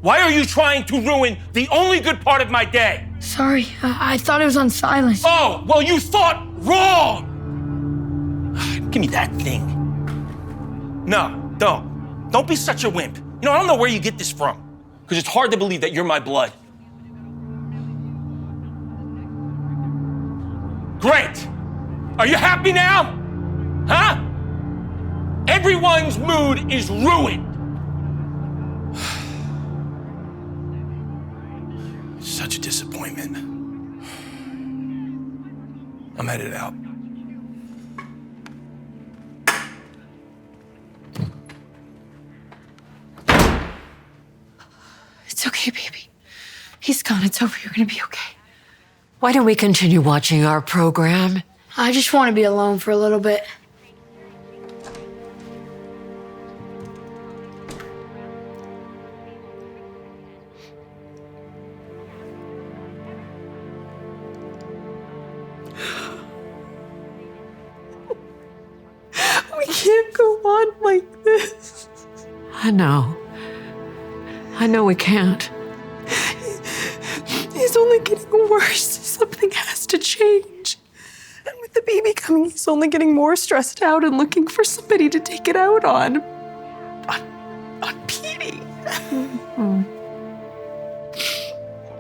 Why are you trying to ruin the only good part of my day? Sorry, I thought it was on silent. Oh, well, you thought wrong! Give me that thing. No, don't. Don't be such a wimp. You know, I don't know where you get this from, because it's hard to believe that you're my blood. Great! Are you happy now? Huh? Everyone's mood is ruined. Such a disappointment. I'm headed out. It's okay, baby. He's gone. It's over. You're gonna be okay. Why don't we continue watching our program? I just want to be alone for a little bit. We can't go on like this. I know we can't. He's only getting worse. Something has to change. And with the baby coming, he's only getting more stressed out and looking for somebody to take it out on. On Petey. For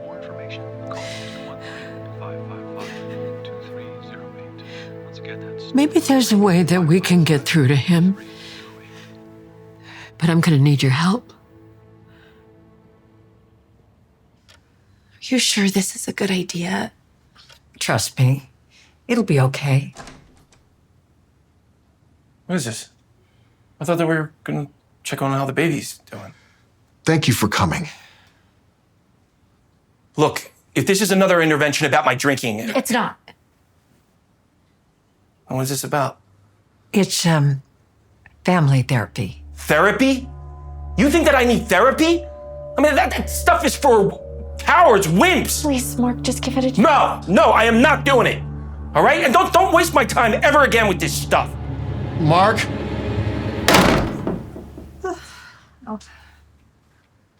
more information, call 1-555-2308. Once again, that's Maybe there's a way that we can get through to him. But I'm gonna need your help. Are you sure this is a good idea? Trust me, it'll be okay. What is this? I thought that we were gonna check on how the baby's doing. Thank you for coming. Look, if this is another intervention about my drinking, It's not. what is this about? It's, family therapy. Therapy? You think that I need therapy? I mean, that stuff is for cowards, wimps. Please, Mark, just give it a try. No, I am not doing it. All right? And don't waste my time ever again with this stuff. Mark?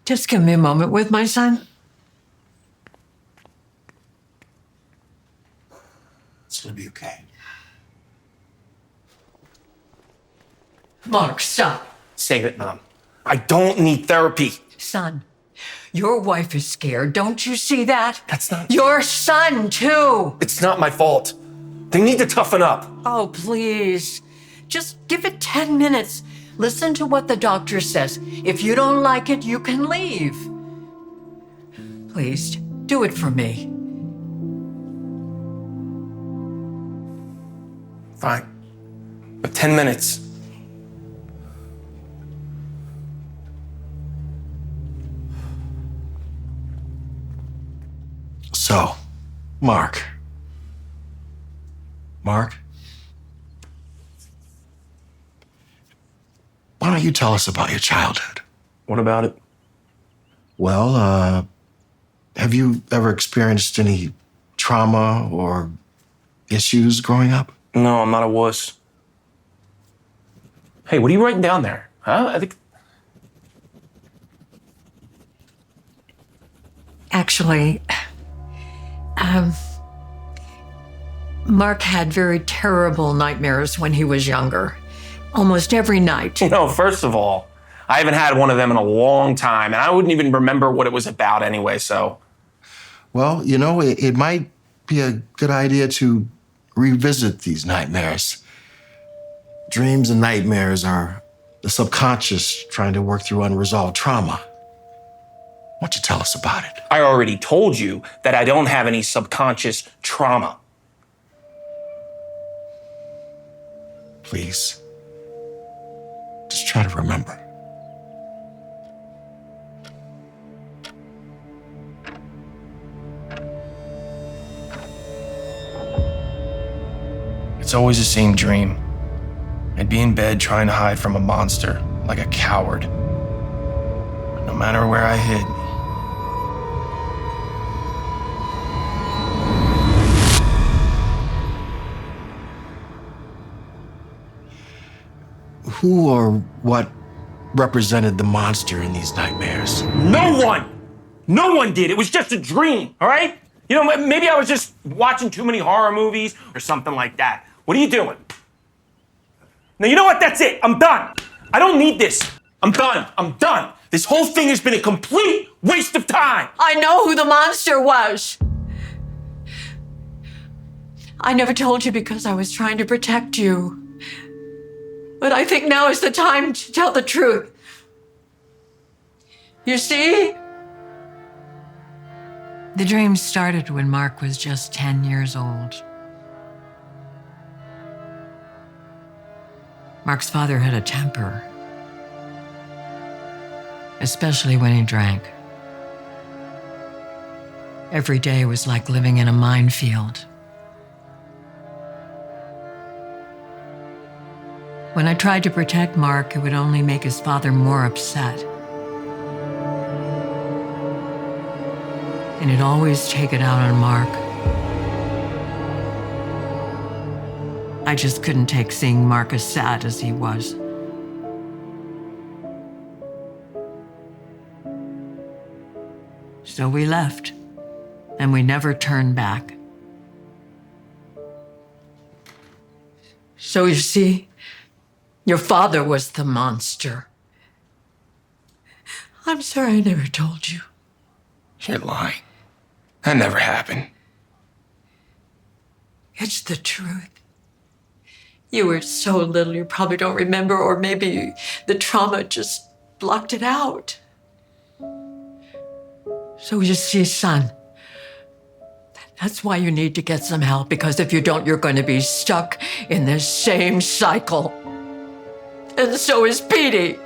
Just give me a moment with my son. It's gonna be okay. Mark, stop. Save it, Mom. I don't need therapy. Son, your wife is scared. Don't you see that? That's not... Your son, too. It's not my fault. They need to toughen up. Oh, please. Just give it 10 minutes. Listen to what the doctor says. If you don't like it, you can leave. Please, do it for me. Fine. But 10 minutes. So, Mark. Mark? Why don't you tell us about your childhood? What about it? Well, have you ever experienced any trauma or issues growing up? No, I'm not a wuss. Hey, what are you writing down there? Huh? I think... Actually, Mark had very terrible nightmares when he was younger. Almost every night. No, first of all, I haven't had one of them in a long time, and I wouldn't even remember what it was about anyway, so... Well, you know, it might be a good idea to revisit these nightmares. Dreams and nightmares are the subconscious trying to work through unresolved trauma. Why don't you tell us about it? I already told you that I don't have any subconscious trauma. Please. Just try to remember. It's always the same dream. I'd be in bed trying to hide from a monster, like a coward. But no matter where I hid, Who or what represented the monster in these nightmares? no one! No one did. It was just a dream, all right? You know, maybe I was just watching too many horror movies or something like that. What are you doing? Now, you know what? That's it. I'm done. I don't need this. I'm done. I'm done. This whole thing has been a complete waste of time. I know who the monster was. I never told you because I was trying to protect you. But I think now is the time to tell the truth. You see? The dream started when Mark was just 10 years old. Mark's father had a temper, especially when he drank. Every day was like living in a minefield. When I tried to protect Mark, it would only make his father more upset. And it'd always take it out on Mark. I just couldn't take seeing Mark as sad as he was. So we left, and we never turned back. So you see, your father was the monster. I'm sorry I never told you. You're lying. That never happened. It's the truth. You were so little you probably don't remember, or maybe the trauma just blocked it out. So you see, son, that's why you need to get some help, because if you don't, you're going to be stuck in this same cycle. And so is Petey.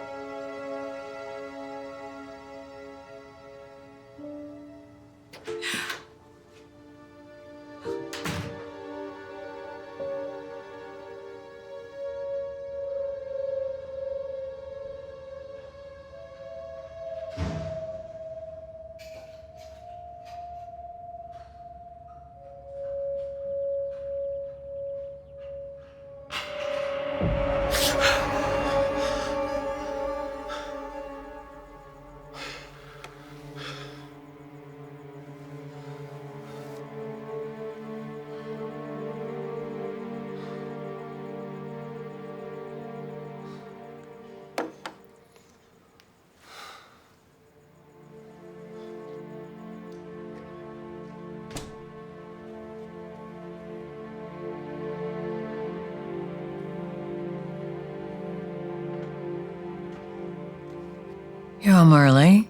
You're home early.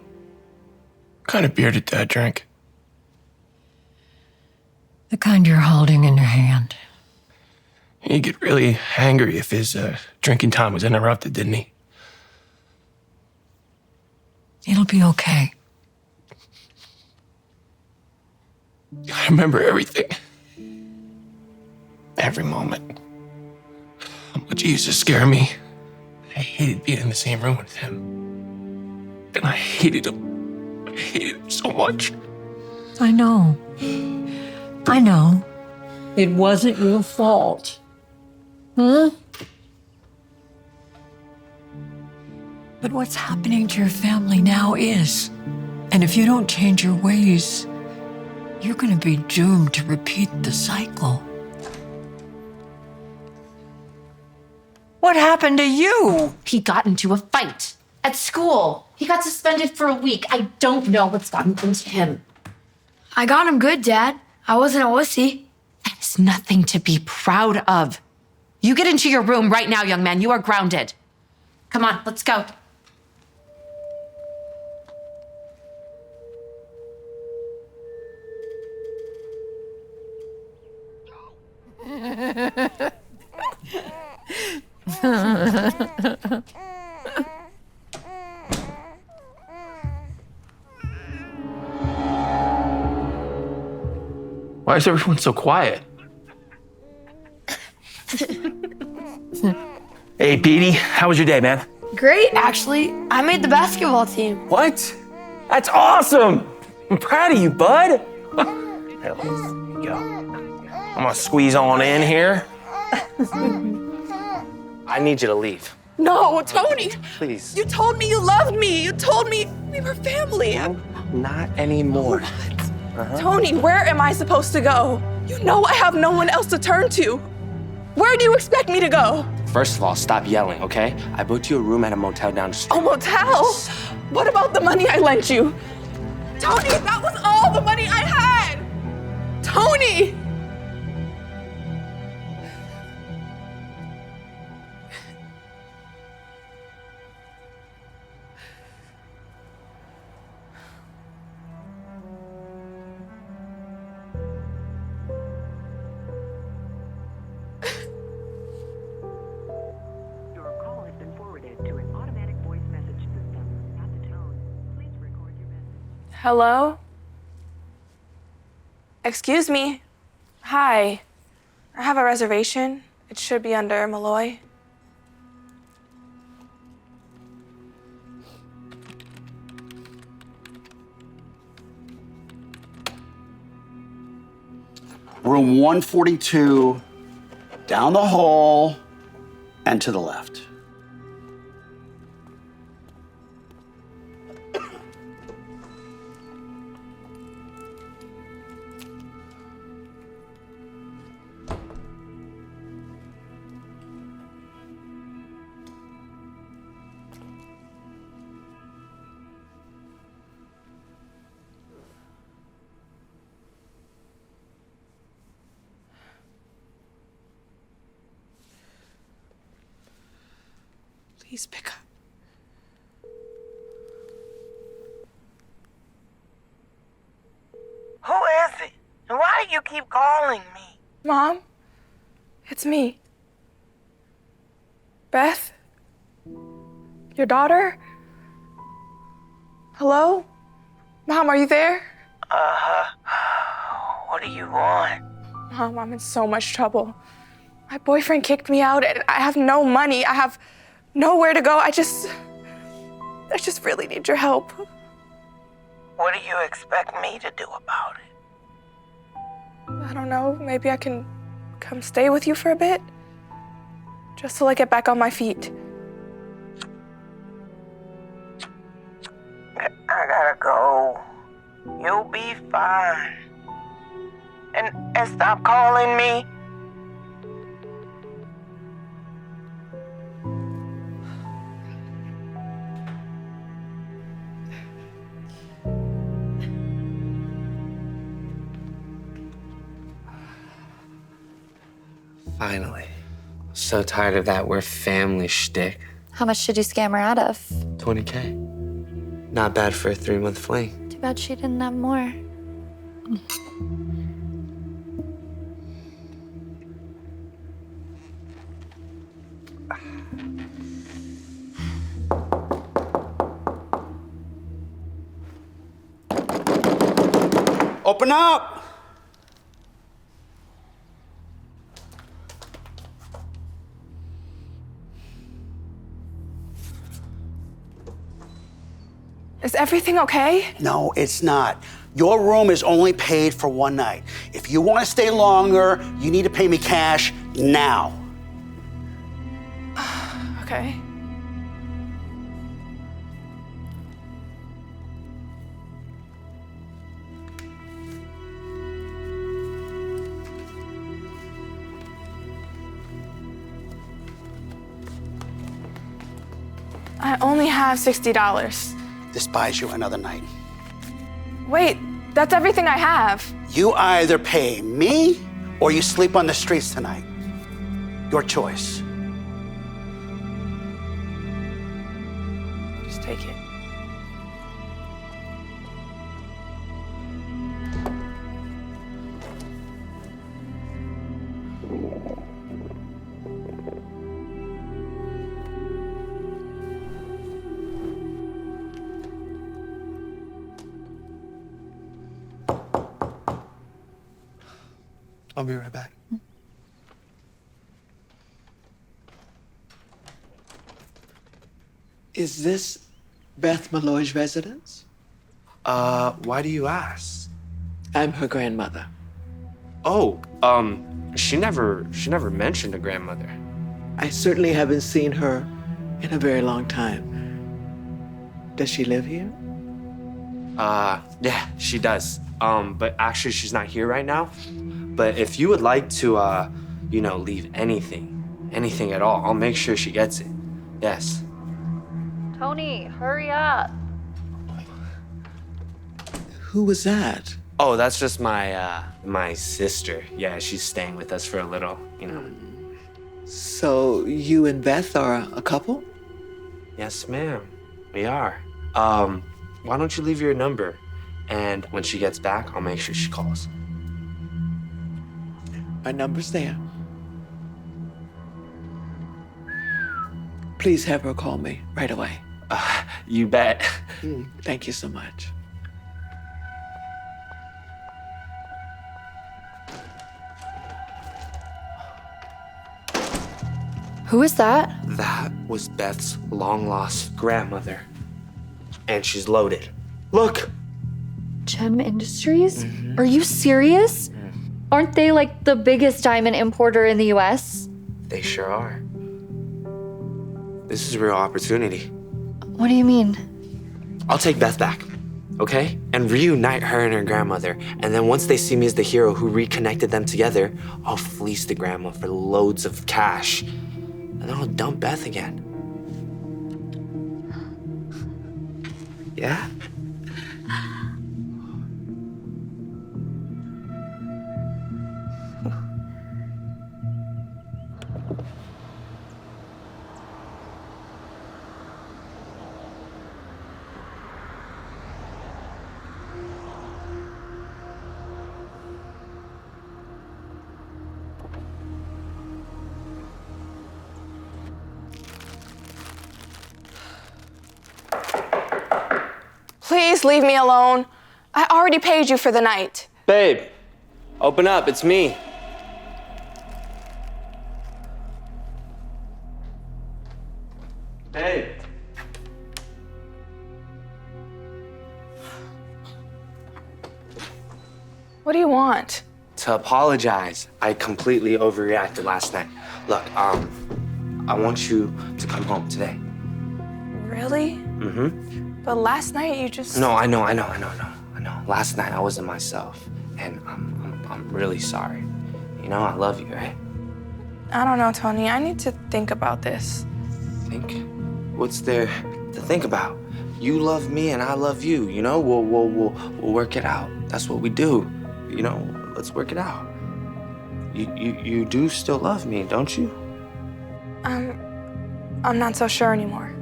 What kind of beer did Dad drink? The kind you're holding in your hand. He'd get really angry if his drinking time was interrupted, didn't he? It'll be okay. I remember everything. Every moment. How much he used to scare me. I hated being in the same room with him. And I hated him. I hated him so much. I know. I know. It wasn't your fault. Huh? But what's happening to your family now is. And if you don't change your ways, you're going to be doomed to repeat the cycle. What happened to you? He got into a fight at school. He got suspended for a week. I don't know what's gotten into him. I got him good, Dad. I wasn't a wussy. That is nothing to be proud of. You get into your room right now, young man. You are grounded. Come on, let's go. Why is everyone so quiet? Hey, Petey, how was your day, man? Great, actually. I made the basketball team. What? That's awesome! I'm proud of you, bud. Here, there you go. I'm gonna squeeze on in here. I need you to leave. No, Tony. Please. You told me you loved me. You told me we were family. Not anymore. Tony, where am I supposed to go? You know I have no one else to turn to. Where do you expect me to go? First of all, stop yelling, okay? I booked you a room at a motel down the street. A motel? What about the money I lent you? Tony, that was all the money I had! Tony! Your call has been forwarded to an automatic voice message system. At the tone, please record your message. Hello? Excuse me. Hi. I have a reservation. It should be under Malloy. Room 142, down the hall, and to the left. Please pick up. Who is it? And why do you keep calling me? Mom? It's me. Beth? Your daughter? Hello? Mom, are you there? What do you want? Mom, I'm in so much trouble. My boyfriend kicked me out and I have no money. I have nowhere to go. I just really need your help. What do you expect me to do about it? I don't know. Maybe I can come stay with you for a bit? Just till I get back on my feet. I gotta go. You'll be fine. And stop calling me. Finally. So tired of that we're family shtick. How much did you scam her out of? 20K. Not bad for a 3-month fling. Too bad she didn't have more. Open up! Is everything okay? No, it's not. Your room is only paid for one night. If you want to stay longer, you need to pay me cash now. Okay. I only have $60. This buys you another night. Wait, that's everything I have. You either pay me or you sleep on the streets tonight. Your choice. Just take it. I'll be right back. Is this Beth Malloy's residence? Why do you ask? I'm her grandmother. Oh, she never mentioned a grandmother. I certainly haven't seen her in a very long time. Does she live here? Yeah, she does. But actually she's not here right now. But if you would like to, leave anything at all, I'll make sure she gets it. Yes. Tony, hurry up. Who was that? Oh, that's just my sister. Yeah, she's staying with us for a little, So you and Beth are a couple? Yes, ma'am. We are. Why don't you leave your number? And when she gets back, I'll make sure she calls. My number's there. Please have her call me right away. You bet. Thank you so much. Who is that? That was Beth's long-lost grandmother. And she's loaded. Look! Gem Industries? Are you serious? Aren't they like the biggest diamond importer in the US? They sure are. This is a real opportunity. What do you mean? I'll take Beth back, okay? And reunite her and her grandmother. And then once they see me as the hero who reconnected them together, I'll fleece the grandma for loads of cash. And then I'll dump Beth again. Yeah? Please leave me alone. I already paid you for the night. Babe, open up, it's me. Babe. What do you want? To apologize. I completely overreacted last night. Look, I want you to come home today. Really? Mm-hmm. But last night you just... No, I know. Last night I wasn't myself, and I'm really sorry. I love you, right? I don't know, Tony. I need to think about this. Think? What's there to think about? You love me and I love you. We'll work it out. That's what we do. Let's work it out. You do still love me, don't you? I'm not so sure anymore.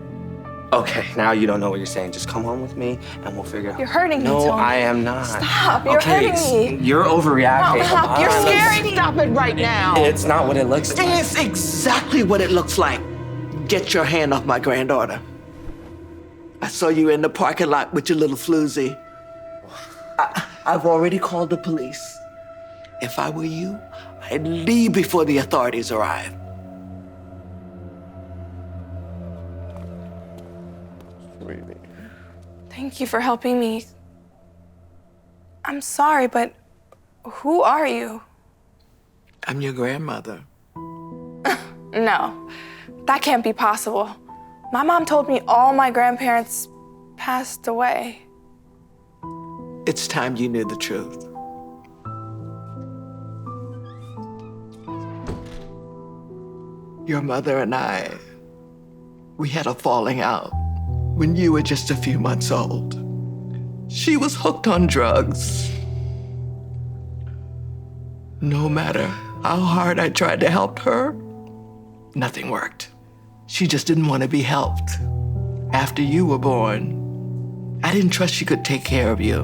Okay, now you don't know what you're saying. Just come home with me and we'll figure it out. You're hurting me, No, Tony. I am not. Stop, you're hurting me. You're overreacting. Stop, you're scaring me. Stop it right now. It's not what it looks like. It's exactly what it looks like. Get your hand off my granddaughter. I saw you in the parking lot with your little floozy. I've already called the police. If I were you, I'd leave before the authorities arrive. Thank you for helping me. I'm sorry, but who are you? I'm your grandmother. No, that can't be possible. My mom told me all my grandparents passed away. It's time you knew the truth. Your mother and I, we had a falling out when you were just a few months old. She was hooked on drugs. No matter how hard I tried to help her, nothing worked. She just didn't want to be helped. After you were born, I didn't trust she could take care of you.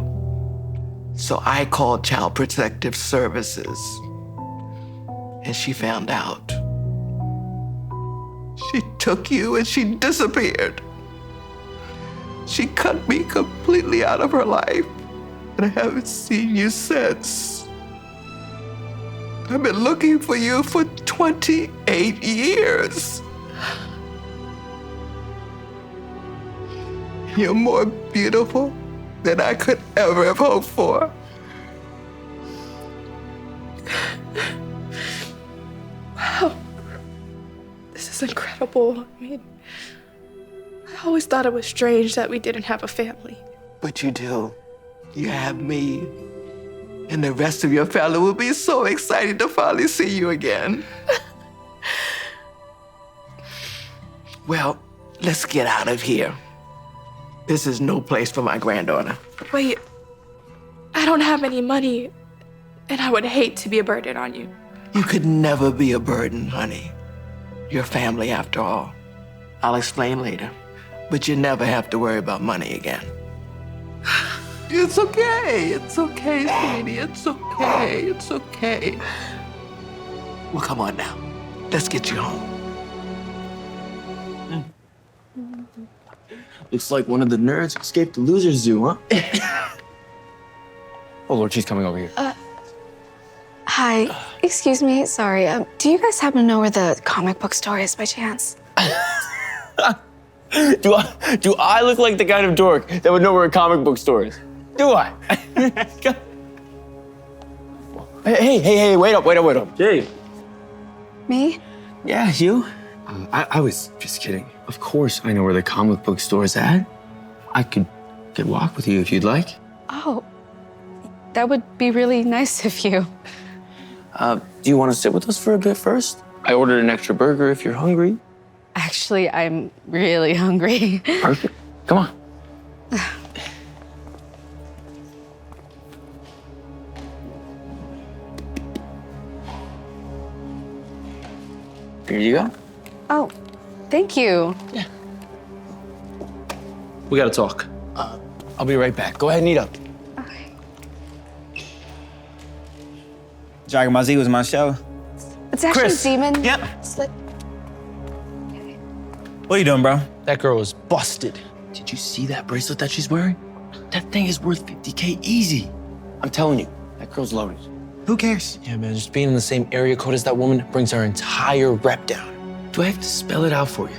So I called Child Protective Services, and she found out. She took you and she disappeared. She cut me completely out of her life, and I haven't seen you since. I've been looking for you for 28 years. You're more beautiful than I could ever have hoped for. Wow. This is incredible. I mean, I always thought it was strange that we didn't have a family. But you do. You have me. And the rest of your family will be so excited to finally see you again. Well, let's get out of here. This is no place for my granddaughter. Wait, I don't have any money, and I would hate to be a burden on you. You could never be a burden, honey. You're family after all. I'll explain later, but you never have to worry about money again. It's okay. It's okay, sweetie. It's okay. It's okay. Well, come on now. Let's get you home. Looks like one of the nerds escaped the loser zoo, huh? Oh, Lord, she's coming over here. Hi. Excuse me. Sorry. Do you guys happen to know where the comic book store is by chance? Do I look like the kind of dork that would know where a comic book store is? Do I? Hey, wait up. Jay. Me? Yeah, you? I was just kidding. Of course I know where the comic book store is at. I could walk with you if you'd like. Oh, that would be really nice of you. Do you want to sit with us for a bit first? I ordered an extra burger if you're hungry. Actually, I'm really hungry. Perfect. Come on. Here you go. Oh, thank you. Yeah. We gotta talk. I'll be right back. Go ahead and eat up. Okay. Dragon Ball Z was my show. It's actually Chris. Demon. Yep. Slit. What are you doing, bro? That girl is busted. Did you see that bracelet that she's wearing? That thing is worth 50K easy. I'm telling you, that girl's loaded. Who cares? Yeah, man, just being in the same area code as that woman brings our entire rep down. Do I have to spell it out for you?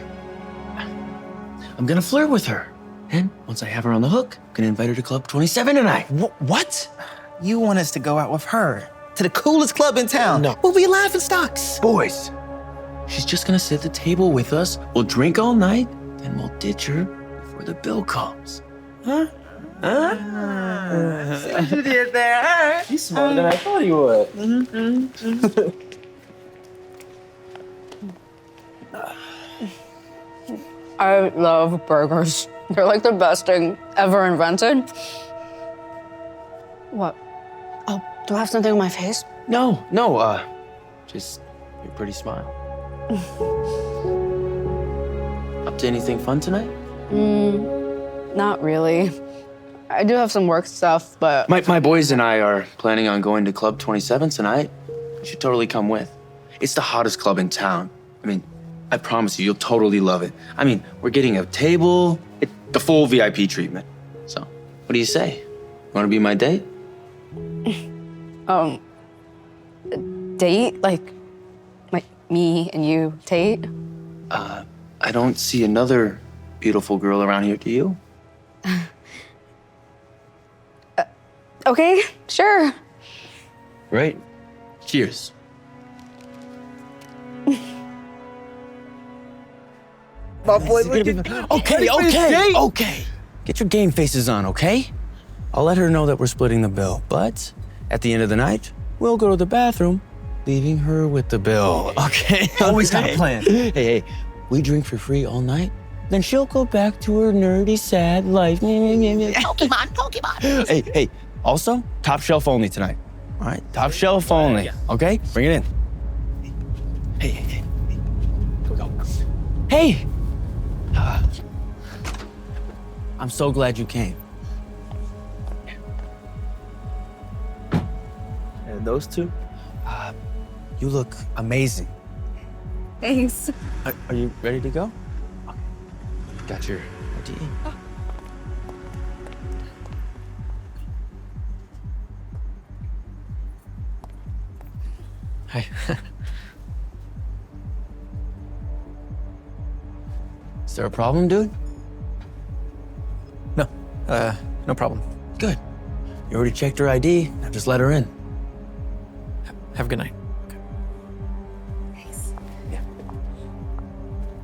I'm gonna flirt with her. And once I have her on the hook, I'm gonna invite her to Club 27 tonight. What? You want us to go out with her to the coolest club in town? No. We'll be laughing stocks. Boys, she's just gonna sit at the table with us. We'll drink all night, then we'll ditch her before the bill comes. Huh? You did there. He's smarter than I thought he would. I love burgers. They're like the best thing ever invented. What? Oh, do I have something on my face? No, just your pretty smile. Up to anything fun tonight? Not really. I do have some work stuff, but... My boys and I are planning on going to Club 27 tonight. You should totally come with. It's the hottest club in town. I mean, I promise you, you'll totally love it. I mean, we're getting a table, the full VIP treatment. So, what do you say? Want to be my date? Date? Like me and you date? I don't see another beautiful girl around here, do you? Okay, sure. Great. Cheers. My boy, look at Okay. Get your game faces on, okay? I'll let her know that we're splitting the bill, but at the end of the night, we'll go to the bathroom, leaving her with the bill, okay? Always got a plan. Hey, we drink for free all night, then she'll go back to her nerdy, sad life. Pokemon. Hey, also, top shelf only tonight. All right, top shelf only, okay? Bring it in. Hey. Go. Hey! I'm so glad you came. And those two? You look amazing. Thanks. Are you ready to go? Okay. Got your ID? Hi. Is there a problem, dude? No problem. Good. You already checked her ID. Now just let her in. Have a good night. Thanks. Yeah.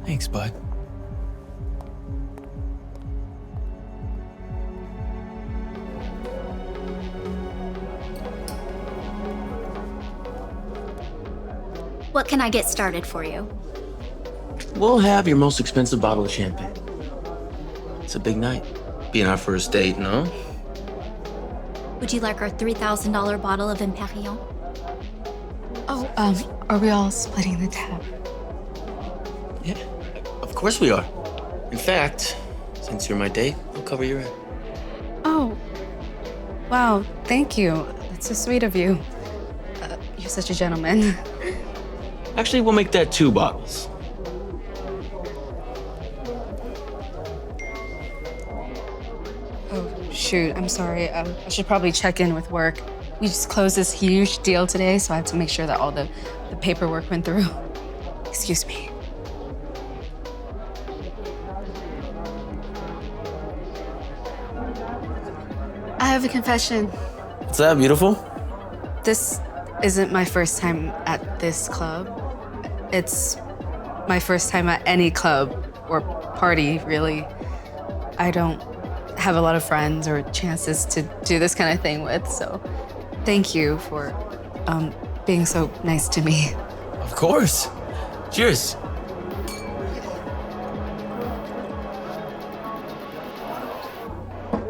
Thanks, bud. What can I get started for you? We'll have your most expensive bottle of champagne. It's a big night. Being our first date, no? Would you like our $3,000 bottle of Imperial? Oh, are we all splitting the tab? Yeah, of course we are. In fact, since you're my date, I'll cover your rent. Oh, wow, thank you. That's so sweet of you. You're such a gentleman. Actually, we'll make that 2 bottles. Oh, shoot, I'm sorry. I should probably check in with work. We just closed this huge deal today, so I have to make sure that all the paperwork went through. Excuse me. I have a confession. What's that, beautiful? This isn't my first time at this club. It's my first time at any club or party, really. I don't have a lot of friends or chances to do this kind of thing with, so thank you for being so nice to me. Of course. Cheers.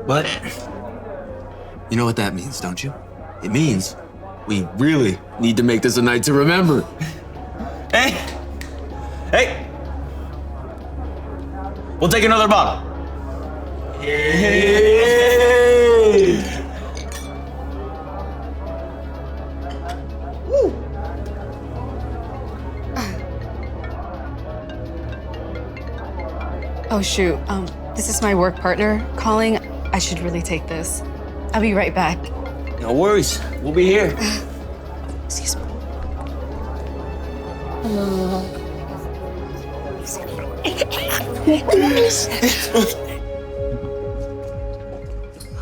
But you know what that means, don't you? It means we really need to make this a night to remember. Hey! Hey! We'll take another bottle. Hey! Oh, shoot. This is my work partner calling. I should really take this. I'll be right back. No worries. We'll be here. Excuse me. Hello.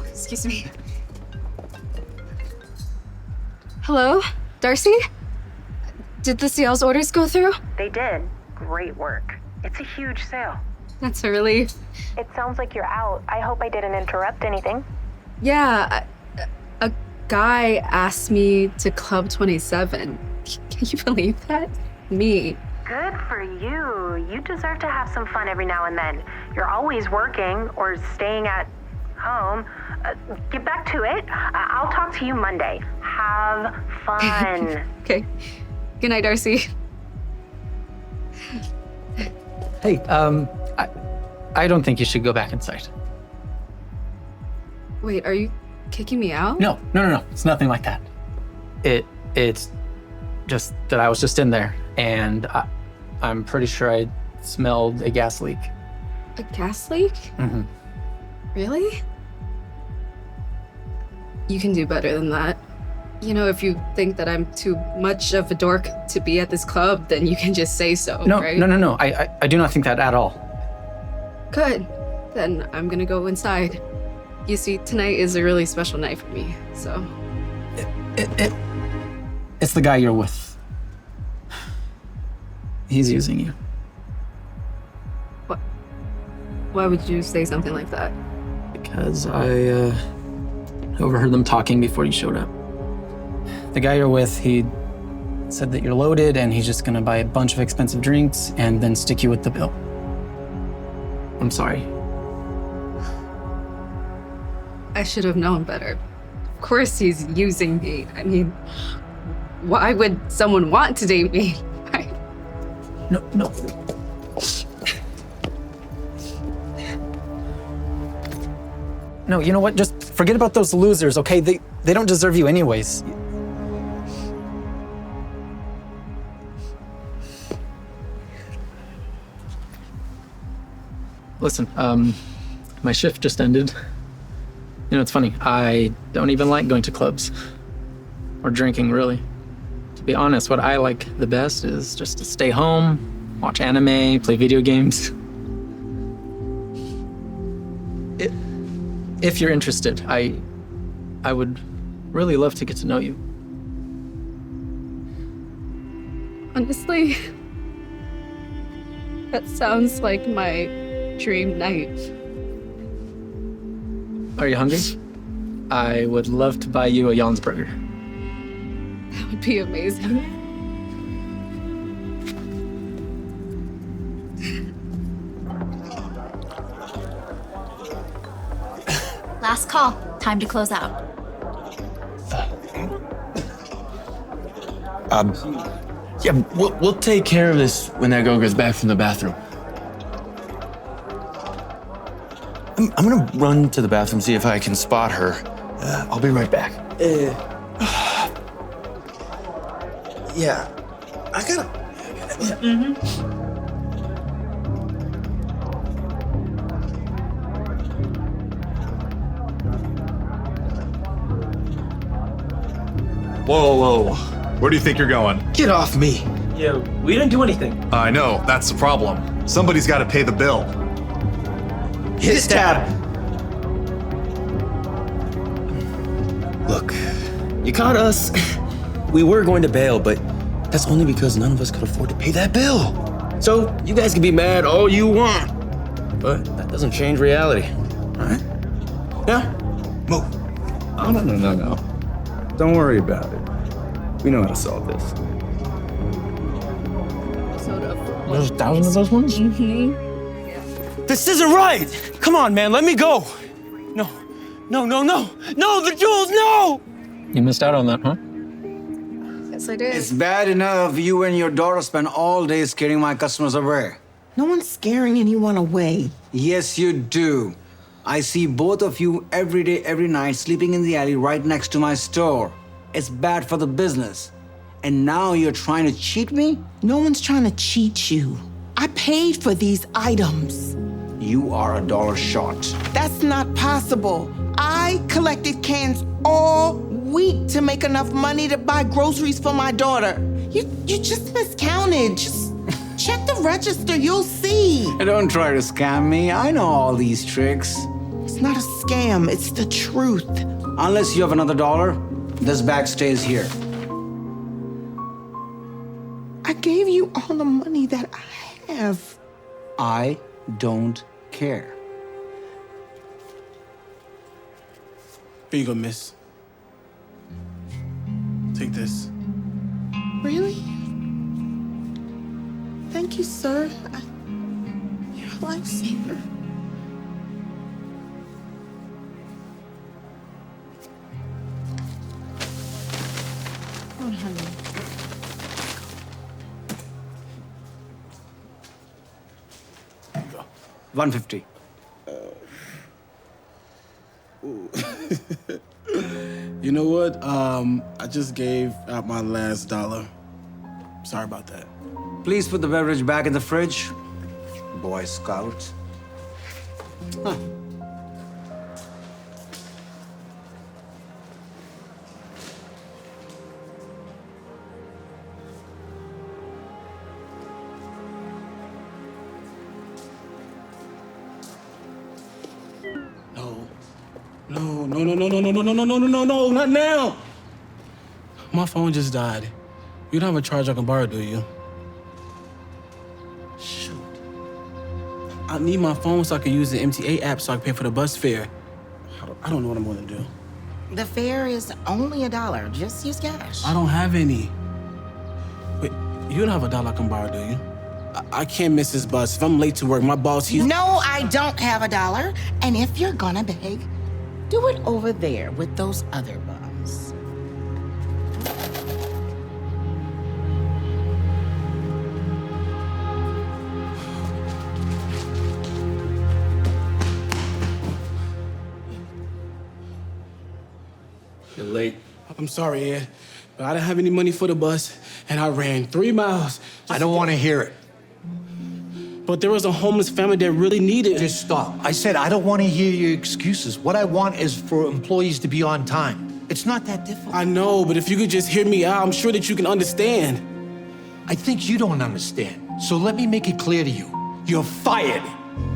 Excuse me. Hello, Darcy? Did the sales orders go through? They did. Great work. It's a huge sale. That's a relief. It sounds like you're out. I hope I didn't interrupt anything. Yeah, a guy asked me to Club 27. Can you believe that? Me. Good for you. You deserve to have some fun every now and then. You're always working or staying at home. Get back to it. I'll talk to you Monday. Have fun. Okay. Good night, Darcy. Hey, I don't think you should go back inside. Wait, are you kicking me out? No. It's nothing like that. It's just that I was just in there, and I'm pretty sure I smelled a gas leak. A gas leak? Mm-hmm. Really? You can do better than that. You know, if you think that I'm too much of a dork to be at this club, then you can just say so, right? No. I do not think that at all. Good. Then I'm gonna go inside. You see, tonight is a really special night for me, so. It's the guy you're with. He's using you. What? Why would you say something like that? Because I overheard them talking before you showed up. The guy you're with, he said that you're loaded and he's just gonna buy a bunch of expensive drinks and then stick you with the bill. I'm sorry. I should have known better. Of course he's using me. I mean, why would someone want to date me? No. No, you know what? Just forget about those losers, okay? They don't deserve you anyways. Listen, my shift just ended. You know, it's funny, I don't even like going to clubs. Or drinking, really. To be honest, what I like the best is just to stay home, watch anime, play video games. if you're interested, I would really love to get to know you. Honestly, that sounds like my dream night. Are you hungry? I would love to buy you a Jan's burger. That would be amazing. Last call. Time to close out. Yeah, we'll take care of this when that girl gets back from the bathroom. I'm gonna run to the bathroom, see if I can spot her. I'll be right back. Yeah, I gotta. Whoa, whoa. Where do you think you're going? Get off me. Yeah, we didn't do anything. I know, that's the problem. Somebody's got to pay the bill. His tab. Look, you caught us. We were going to bail, but that's only because none of us could afford to pay that bill. So you guys can be mad all you want, but that doesn't change reality. All right? Yeah? Move. Oh, no. Don't worry about it. We know how to solve this. There's 1,000 of those ones? This isn't right! Come on, man, let me go! No, the jewels, no! You missed out on that, huh? Yes, I did. It's bad enough you and your daughter spend all day scaring my customers away. No one's scaring anyone away. Yes, you do. I see both of you every day, every night, sleeping in the alley right next to my store. It's bad for the business. And now you're trying to cheat me? No one's trying to cheat you. I paid for these items. You are $1 short. That's not possible. I collected cans all week to make enough money to buy groceries for my daughter. You just miscounted. Just check the register, you'll see. Don't try to scam me. I know all these tricks. It's not a scam, it's the truth. Unless you have another $1, this bag stays here. I gave you all the money that I have. I don't care. Here you go, miss. Take this. Really? Thank you, sir. You're a lifesaver. Oh, honey. 150. You know what? I just gave out my last $1. Sorry about that. Please put the beverage back in the fridge. Boy Scout. Huh. No, not now. My phone just died. You don't have a charge I can borrow, do you? Shoot. I need my phone so I can use the MTA app so I can pay for the bus fare. I don't know what I'm gonna do. The fare is only $1. Just use cash. I don't have any. Wait, you don't have $1 I can borrow, do you? I can't miss this bus. If I'm late to work, my boss, he's... No, I don't have $1. And if you're gonna beg, do it over there with those other bums. You're late. I'm sorry, Ed, but I didn't have any money for the bus, and I ran 3 miles. I don't want to hear it. But there was a homeless family that really needed it. Just stop. I said I don't want to hear your excuses. What I want is for employees to be on time. It's not that difficult. I know, but if you could just hear me out, I'm sure that you can understand. I think you don't understand. So let me make it clear to you. You're fired.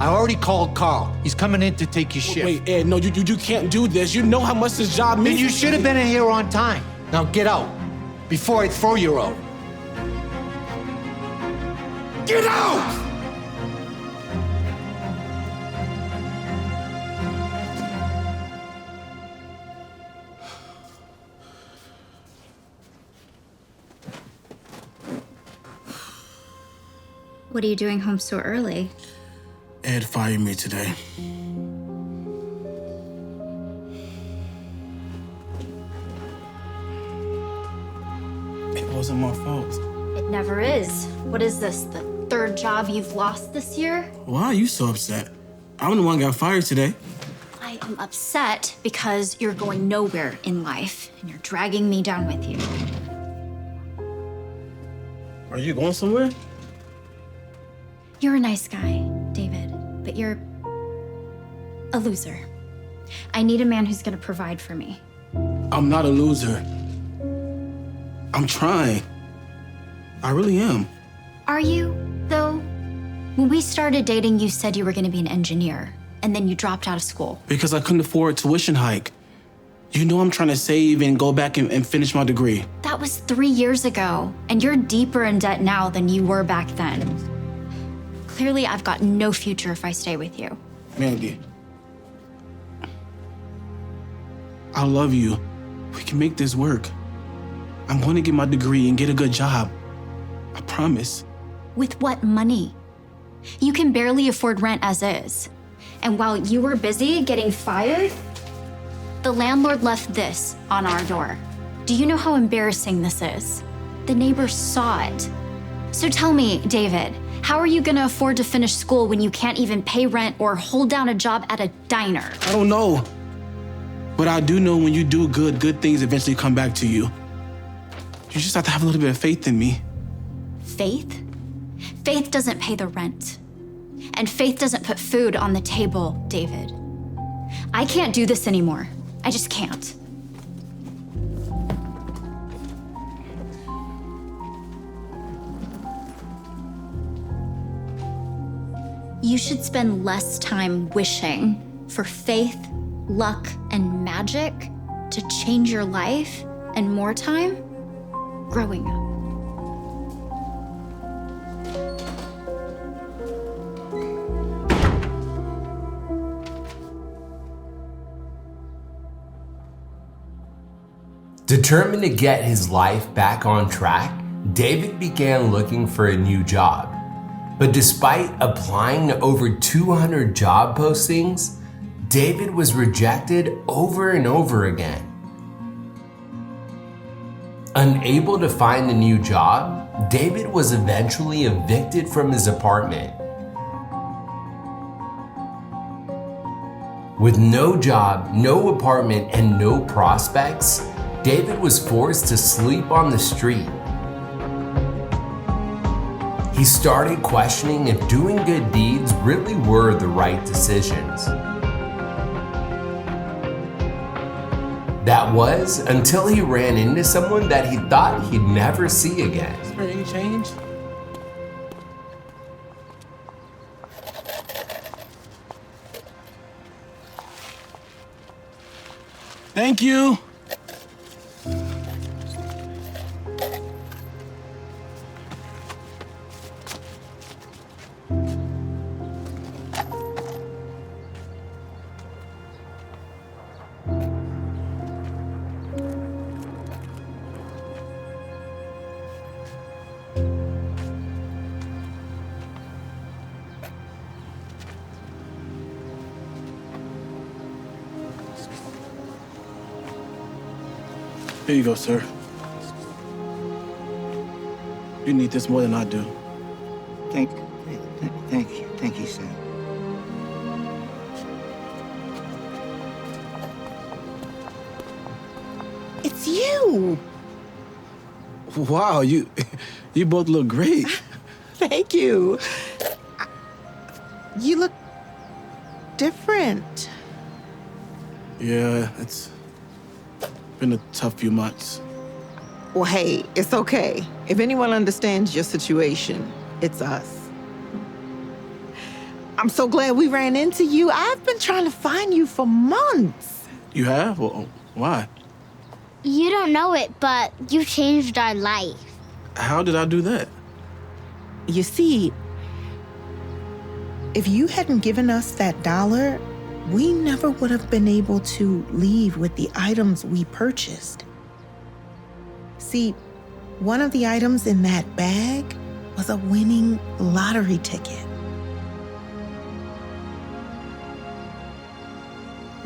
I already called Carl. He's coming in to take your shift. Wait, Ed, no, you can't do this. You know how much this job means. Then you should have been in here on time. Now get out before I throw you out. Get out! What are you doing home so early? Ed fired me today. It wasn't my fault. It never is. What is this, the third job you've lost this year? Why are you so upset? I'm the one who got fired today. I am upset because you're going nowhere in life and you're dragging me down with you. Are you going somewhere? You're a nice guy, David, but you're a loser. I need a man who's gonna provide for me. I'm not a loser. I'm trying. I really am. Are you, though? When we started dating, you said you were gonna be an engineer, and then you dropped out of school. Because I couldn't afford a tuition hike. You know I'm trying to save and go back and finish my degree. That was 3 years ago, and you're deeper in debt now than you were back then. Clearly, I've got no future if I stay with you. Mandy, I love you. We can make this work. I'm going to get my degree and get a good job. I promise. With what money? You can barely afford rent as is. And while you were busy getting fired, the landlord left this on our door. Do you know how embarrassing this is? The neighbors saw it. So tell me, David, how are you gonna afford to finish school when you can't even pay rent or hold down a job at a diner? I don't know. But I do know when you do good, good things eventually come back to you. You just have to have a little bit of faith in me. Faith? Faith doesn't pay the rent. And faith doesn't put food on the table, David. I can't do this anymore. I just can't. You should spend less time wishing for faith, luck, and magic to change your life, and more time growing up. Determined to get his life back on track, David began looking for a new job. But despite applying to over 200 job postings, David was rejected over and over again. Unable to find a new job, David was eventually evicted from his apartment. With no job, no apartment, and no prospects, David was forced to sleep on the street. He started questioning if doing good deeds really were the right decisions. That was until he ran into someone that he thought he'd never see again. Is there any change? Thank you. Here you go, sir. You need this more than I do. Thank you, sir. It's you. Wow, you both look great. Thank you. You look different. Yeah, it's been a tough few months. Well, hey, it's okay. If anyone understands your situation, it's us. I'm so glad we ran into you. I've been trying to find you for months. You have? Well, why? You don't know it, but you changed our life. How did I do that? You see, if you hadn't given us that $1, we never would have been able to leave with the items we purchased. See, one of the items in that bag was a winning lottery ticket.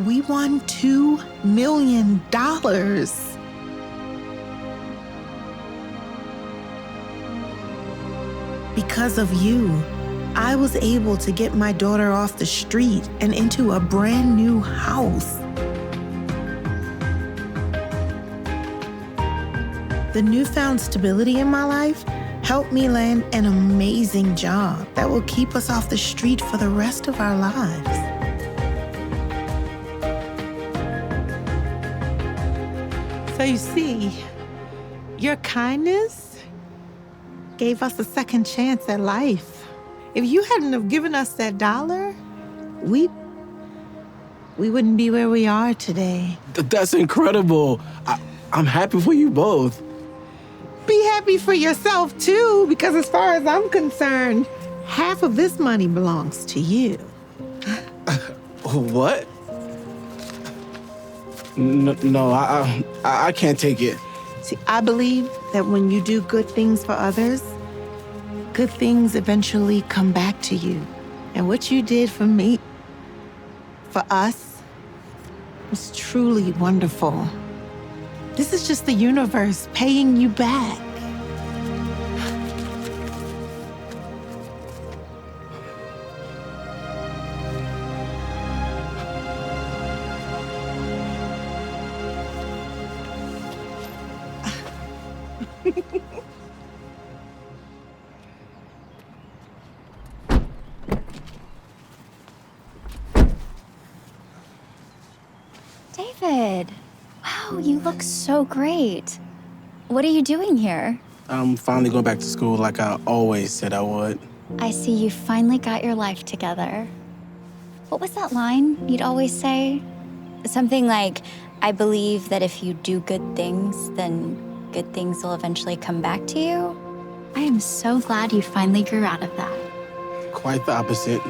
We won $2 million. Because of you, I was able to get my daughter off the street and into a brand new house. The newfound stability in my life helped me land an amazing job that will keep us off the street for the rest of our lives. So you see, your kindness gave us a second chance at life. If you hadn't have given us that $1, we wouldn't be where we are today. That's incredible. I'm happy for you both. Be happy for yourself too, because as far as I'm concerned, half of this money belongs to you. What? No, I can't take it. See, I believe that when you do good things for others, good things eventually come back to you. And what you did for me, for us, was truly wonderful. This is just the universe paying you back. David, wow, you look so great. What are you doing here? I'm finally going back to school like I always said I would. I see you finally got your life together. What was that line you'd always say? Something like, I believe that if you do good things, then good things will eventually come back to you. I am so glad you finally grew out of that. Quite the opposite.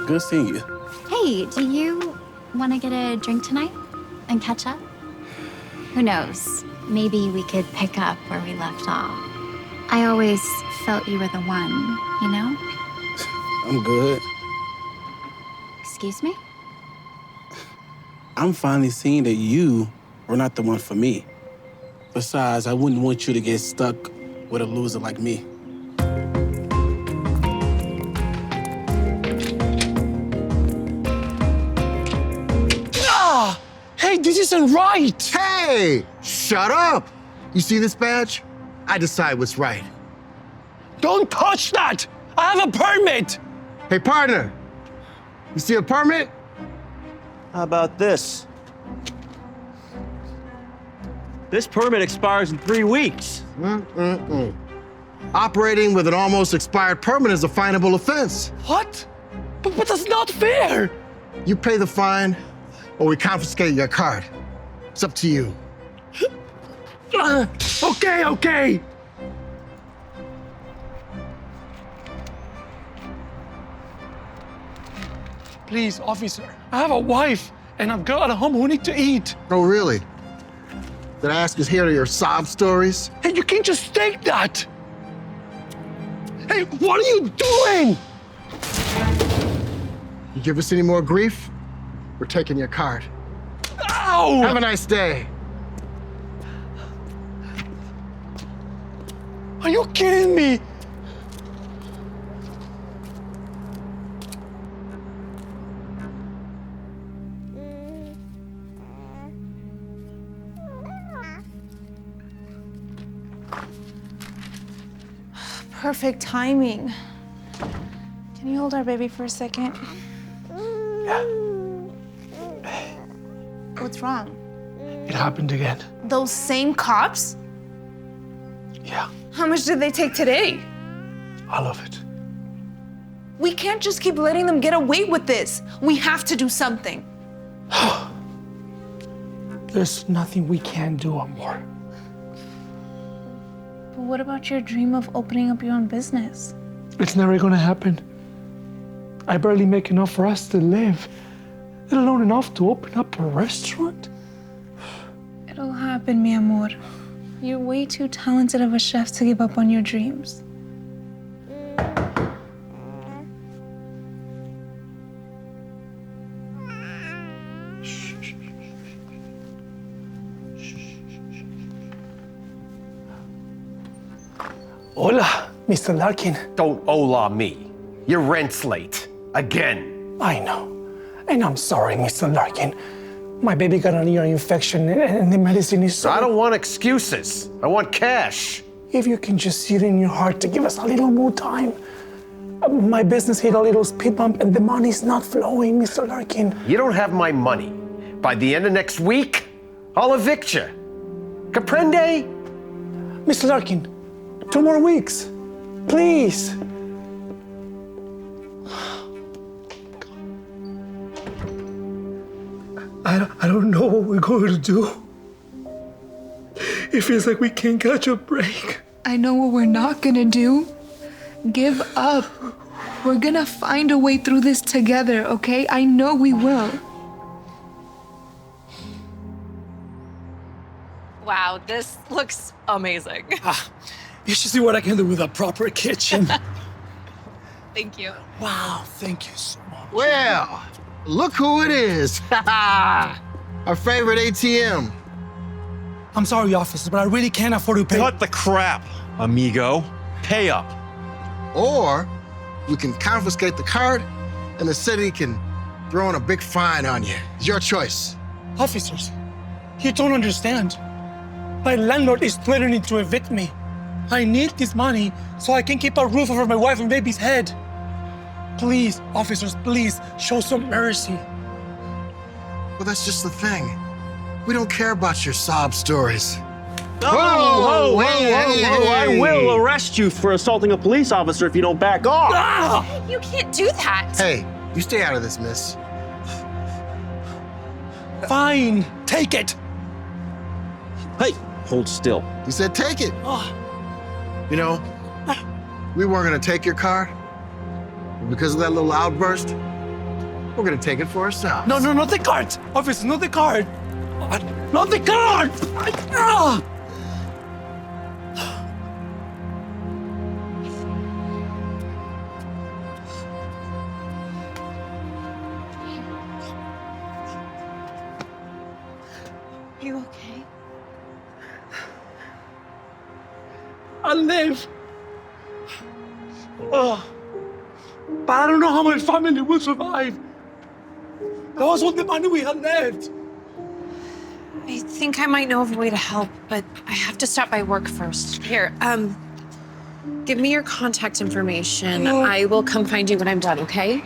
Good seeing you. Hey, do you want to get a drink tonight and catch up? Who knows? Maybe we could pick up where we left off. I always felt you were the one, you know? I'm good. Excuse me? I'm finally seeing that you were not the one for me. Besides, I wouldn't want you to get stuck with a loser like me. Ah! Hey, this isn't right! Hey! Shut up! You see this badge? I decide what's right. Don't touch that! I have a permit! Hey, partner! You see a permit? How about this? This permit expires in 3 weeks. Operating with an almost expired permit is a finable offense. What? But that's not fair! You pay the fine, or we confiscate your card. It's up to you. Okay. Please, officer, I have a wife and I've got a home who need to eat. Oh, really? Did I ask you to hear your sob stories? Hey, you can't just take that. Hey, what are you doing? You give us any more grief, we're taking your card. Ow! Have a nice day. Are you kidding me? Perfect timing. Can you hold our baby for a second? Yeah. What's wrong? It happened again. Those same cops? Yeah. How much did they take today? All of it. We can't just keep letting them get away with this. We have to do something. There's nothing we can do, Amor. But what about your dream of opening up your own business? It's never gonna happen. I barely make enough for us to live, let alone enough to open up a restaurant. It'll happen, mi amor. You're way too talented of a chef to give up on your dreams. Hola, Mr. Larkin. Don't hola me. Your rent's late. Again. I know. And I'm sorry, Mr. Larkin. My baby got an ear infection and the medicine is so... I don't want excuses. I want cash. If you can just see it in your heart to give us a little more time. My business hit a little speed bump and the money's not flowing, Mr. Larkin. You don't have my money. By the end of next week, I'll evict you. Comprende? Mr. Larkin, 2 more weeks. Please. I don't know what we're going to do. It feels like we can't catch a break. I know what we're not gonna do. Give up. We're gonna find a way through this together, okay? I know we will. Wow, this looks amazing. You should see what I can do with a proper kitchen. Thank you. Wow, thank you so much. Well, look who it is. Our favorite ATM. I'm sorry, officer, but I really can't afford to pay. Cut the crap, amigo. Pay up. Or we can confiscate the card and the city can throw in a big fine on you. It's your choice. Officers, you don't understand. My landlord is threatening to evict me. I need this money so I can keep a roof over my wife and baby's head. Please, officers, please, show some mercy. Well, that's just the thing. We don't care about your sob stories. Whoa! I will arrest you for assaulting a police officer if you don't back off. Ah! You can't do that. Hey, you stay out of this, miss. Fine, take it. Hey, hold still. You said take it. You know, we weren't gonna take your card. But because of that little outburst, we're gonna take it for ourselves. No, not the card. Officer, not the card. Not the card. Ah! You okay? I live. Oh. But I don't know how my family will survive. That was all the money we had left. I think I might know of a way to help, but I have to stop by work first. Here, give me your contact information. I will come find you when I'm done, okay?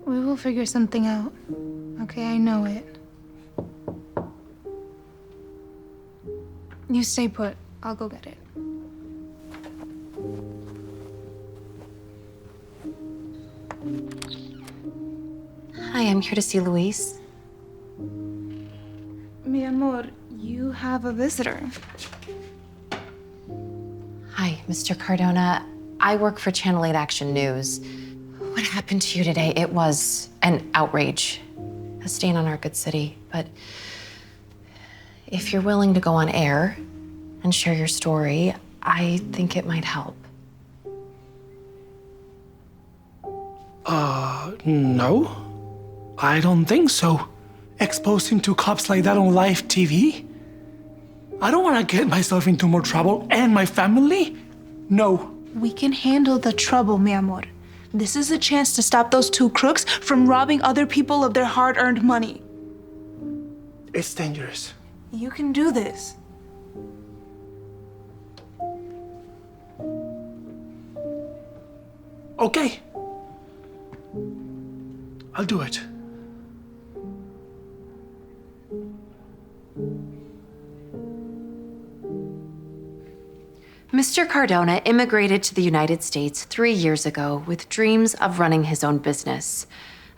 We will figure something out. Okay, I know it. You stay put. I'll go get it. Hi, I'm here to see Luis. Mi amor, you have a visitor. Hi, Mr. Cardona. I work for Channel 8 Action News. What happened to you today? It was an outrage, a stain on our good city. But if you're willing to go on air and share your story, I think it might help. No. I don't think so. Exposing two cops like that on live TV? I don't want to get myself into more trouble and my family. No. We can handle the trouble, mi amor. This is a chance to stop those two crooks from robbing other people of their hard-earned money. It's dangerous. You can do this. Okay. I'll do it. Mr. Cardona immigrated to the United States 3 years ago with dreams of running his own business.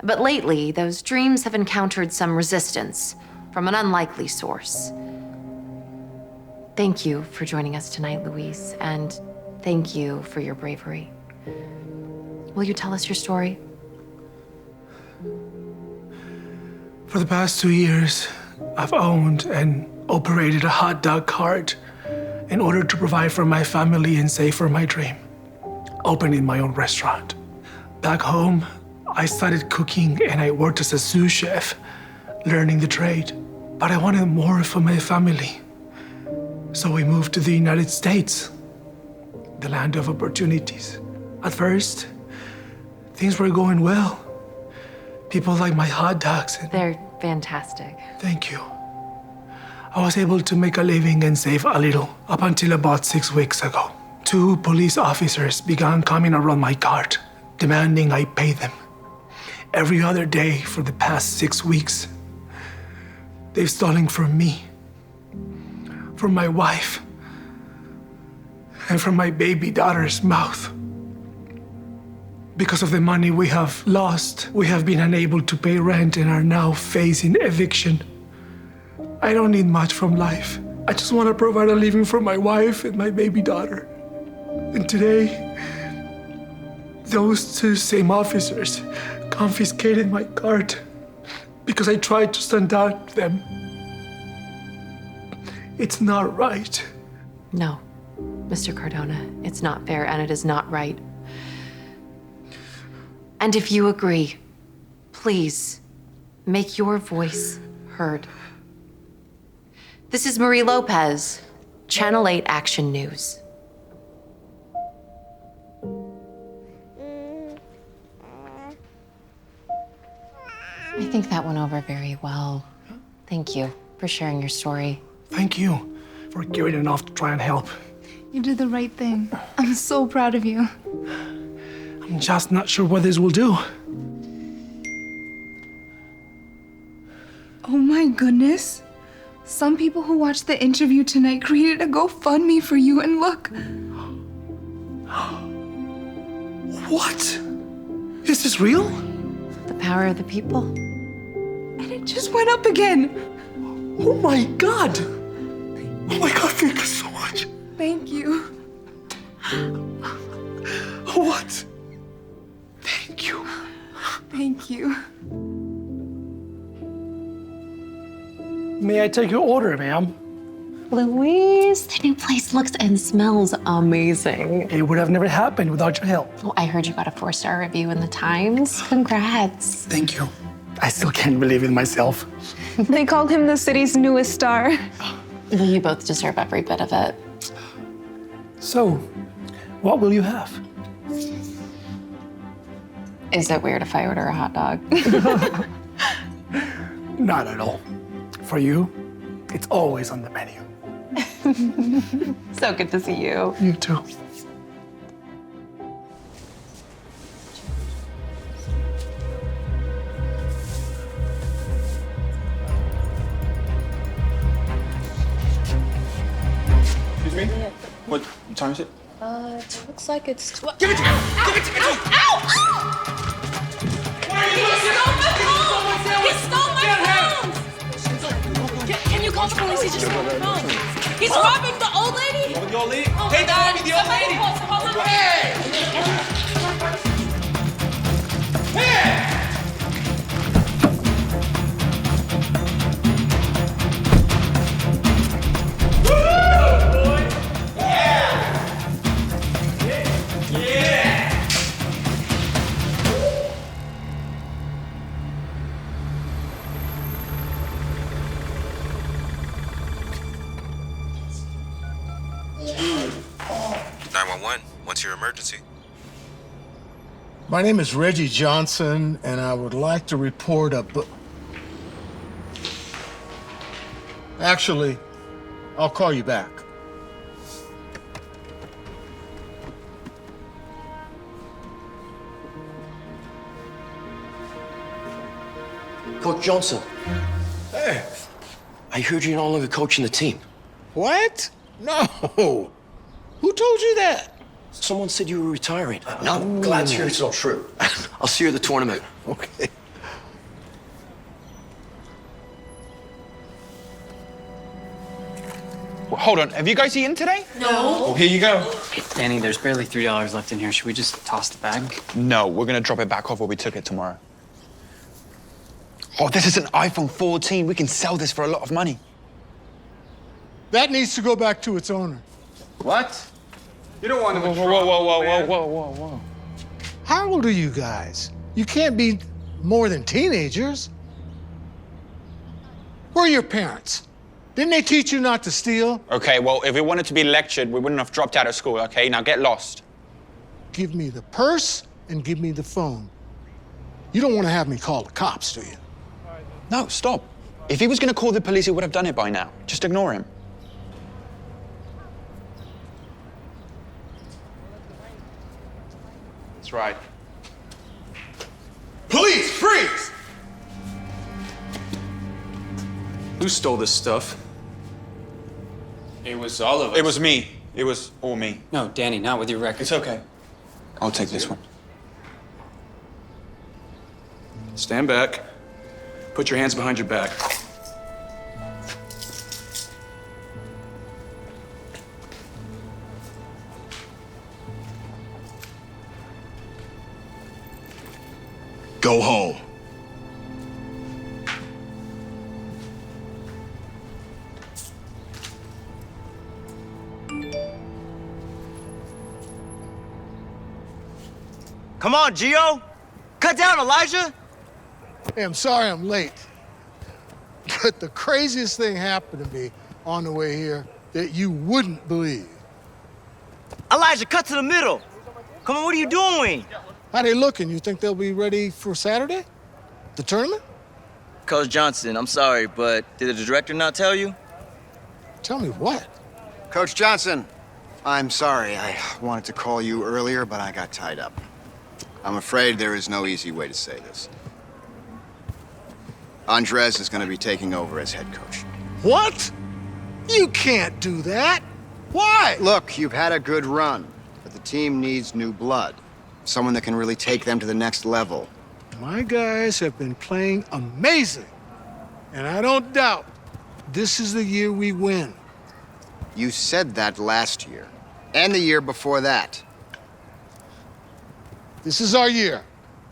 But lately, those dreams have encountered some resistance from an unlikely source. Thank you for joining us tonight, Luis, and thank you for your bravery. Will you tell us your story? For the past 2 years, I've owned and operated a hot dog cart in order to provide for my family and save for my dream, opening my own restaurant. Back home, I started cooking and I worked as a sous chef, learning the trade. But I wanted more for my family. So we moved to the United States, the land of opportunities. At first, things were going well. People like my hot dogs. They're fantastic. Thank you. I was able to make a living and save a little up until about 6 weeks ago. 2 police officers began coming around my cart, demanding I pay them. Every other day for the past 6 weeks, they've stolen from me, from my wife, and from my baby daughter's mouth. Because of the money we have lost, we have been unable to pay rent and are now facing eviction. I don't need much from life. I just want to provide a living for my wife and my baby daughter. And today, those 2 same officers confiscated my cart because I tried to stand out to them. It's not right. No, Mr. Cardona, it's not fair and it is not right. And if you agree, please make your voice heard. This is Marie Lopez, Channel 8 Action News. I think that went over very well. Thank you for sharing your story. Thank you for caring enough to try and help. You did the right thing. I'm so proud of you. I'm just not sure what this will do. Oh my goodness. Some people who watched the interview tonight created a GoFundMe for you, and look. What? Is this real? The power of the people. And it just went up again. Oh my God. Oh my God, thank you so much. Thank you. What? Thank you. Thank you. May I take your order, ma'am? Luis, the new place looks and smells amazing. It would have never happened without your help. Oh, I heard you got a 4-star review in the Times. Congrats. Thank you. I still can't believe it myself. They called him the city's newest star. Well, you both deserve every bit of it. So, what will you have? Is it weird if I order a hot dog? Not at all. For you, it's always on the menu. So good to see you. You too. Excuse me? What time is it? It looks like it's 12. Give it to me! Give it to me! Ow! Ow! He stole my phone! Can you call the police? He just stole my phone. He's robbing the old lady? The old lady? Oh Hey, my God. the old lady! Hey! What's your emergency? My name is Reggie Johnson, and I would like to report Actually, I'll call you back. Coach Johnson. Hey. I heard you're no longer coaching the team. What? No. Who told you that? Someone said you were retiring. No, I'm glad to hear it's not true. I'll see you at the tournament. Okay. Well, hold on. Have you guys eaten today? No. Well, here you go. Danny, there's barely $3 left in here. Should we just toss the bag? No, we're gonna drop it back off where we took it tomorrow. Oh, this is an iPhone 14. We can sell this for a lot of money. That needs to go back to its owner. What? You don't want to. Whoa. How old are you guys? You can't be more than teenagers. Where are your parents? Didn't they teach you not to steal? Okay, well, if we wanted to be lectured, we wouldn't have dropped out of school, okay? Now get lost. Give me the purse and give me the phone. You don't want to have me call the cops, do you? No, stop. If he was gonna call the police, he would have done it by now. Just ignore him. That's right. Police, freeze! Who stole this stuff? It was all of us. It was me. It was all me. No, Danny, not with your record. It's okay. I'll take this one. Stand back. Put your hands behind your back. Go home. Come on, Gio. Cut down, Elijah. Hey, I'm sorry I'm late. But the craziest thing happened to me on the way here that you wouldn't believe. Elijah, cut to the middle. Come on, what are you doing? How they looking? You think they'll be ready for Saturday? The tournament? Coach Johnson, I'm sorry, but did the director not tell you? Tell me what? Coach Johnson, I'm sorry. I wanted to call you earlier, but I got tied up. I'm afraid there is no easy way to say this. Andres is going to be taking over as head coach. What? You can't do that. Why? Look, you've had a good run, but the team needs new blood. Someone that can really take them to the next level. My guys have been playing amazing. And I don't doubt this is the year we win. You said that last year, and the year before that. This is our year.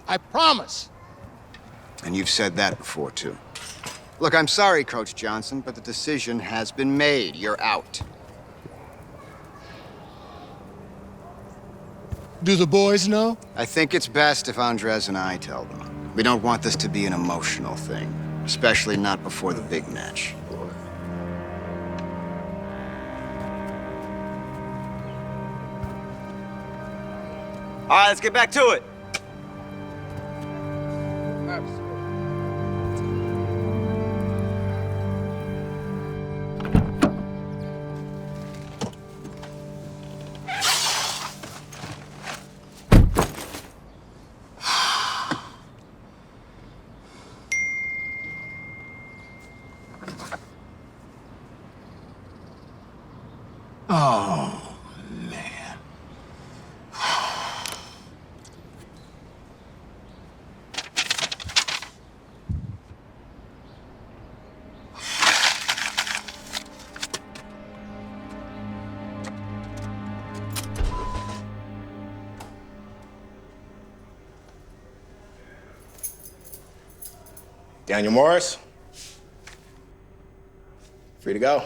I promise. And you've said that before, too. Look, I'm sorry, Coach Johnson, but the decision has been made. You're out. Do the boys know? I think it's best if Andres and I tell them. We don't want this to be an emotional thing, especially not before the big match. All right, let's get back to it. Oh, man. Daniel Morris. Free to go.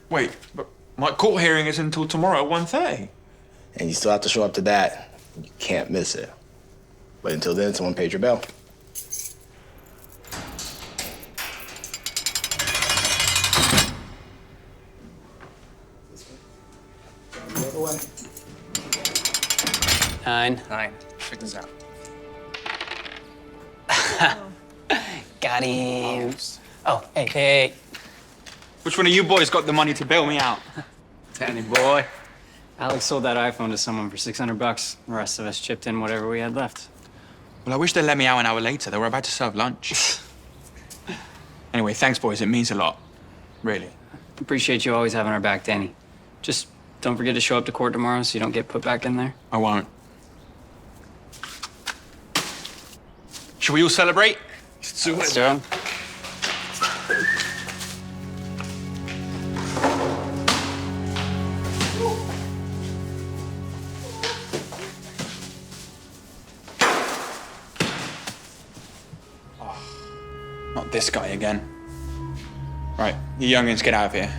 Wait, but my court hearing is until tomorrow at 1:30. And you still have to show up to that. You can't miss it. But until then, someone paid your bill. Nine. Check this out. Got him. Oh, hey. Which one of you boys got the money to bail me out? Danny boy. Alex sold that iPhone to someone for $600. The rest of us chipped in whatever we had left. Well, I wish they'd let me out an hour later. They were about to serve lunch. Anyway, thanks, boys. It means a lot. Really. Appreciate you always having our back, Danny. Just don't forget to show up to court tomorrow so you don't get put back in there. I won't. Should we all celebrate? Let's do it. Not this guy again. Right, you youngins, get out of here.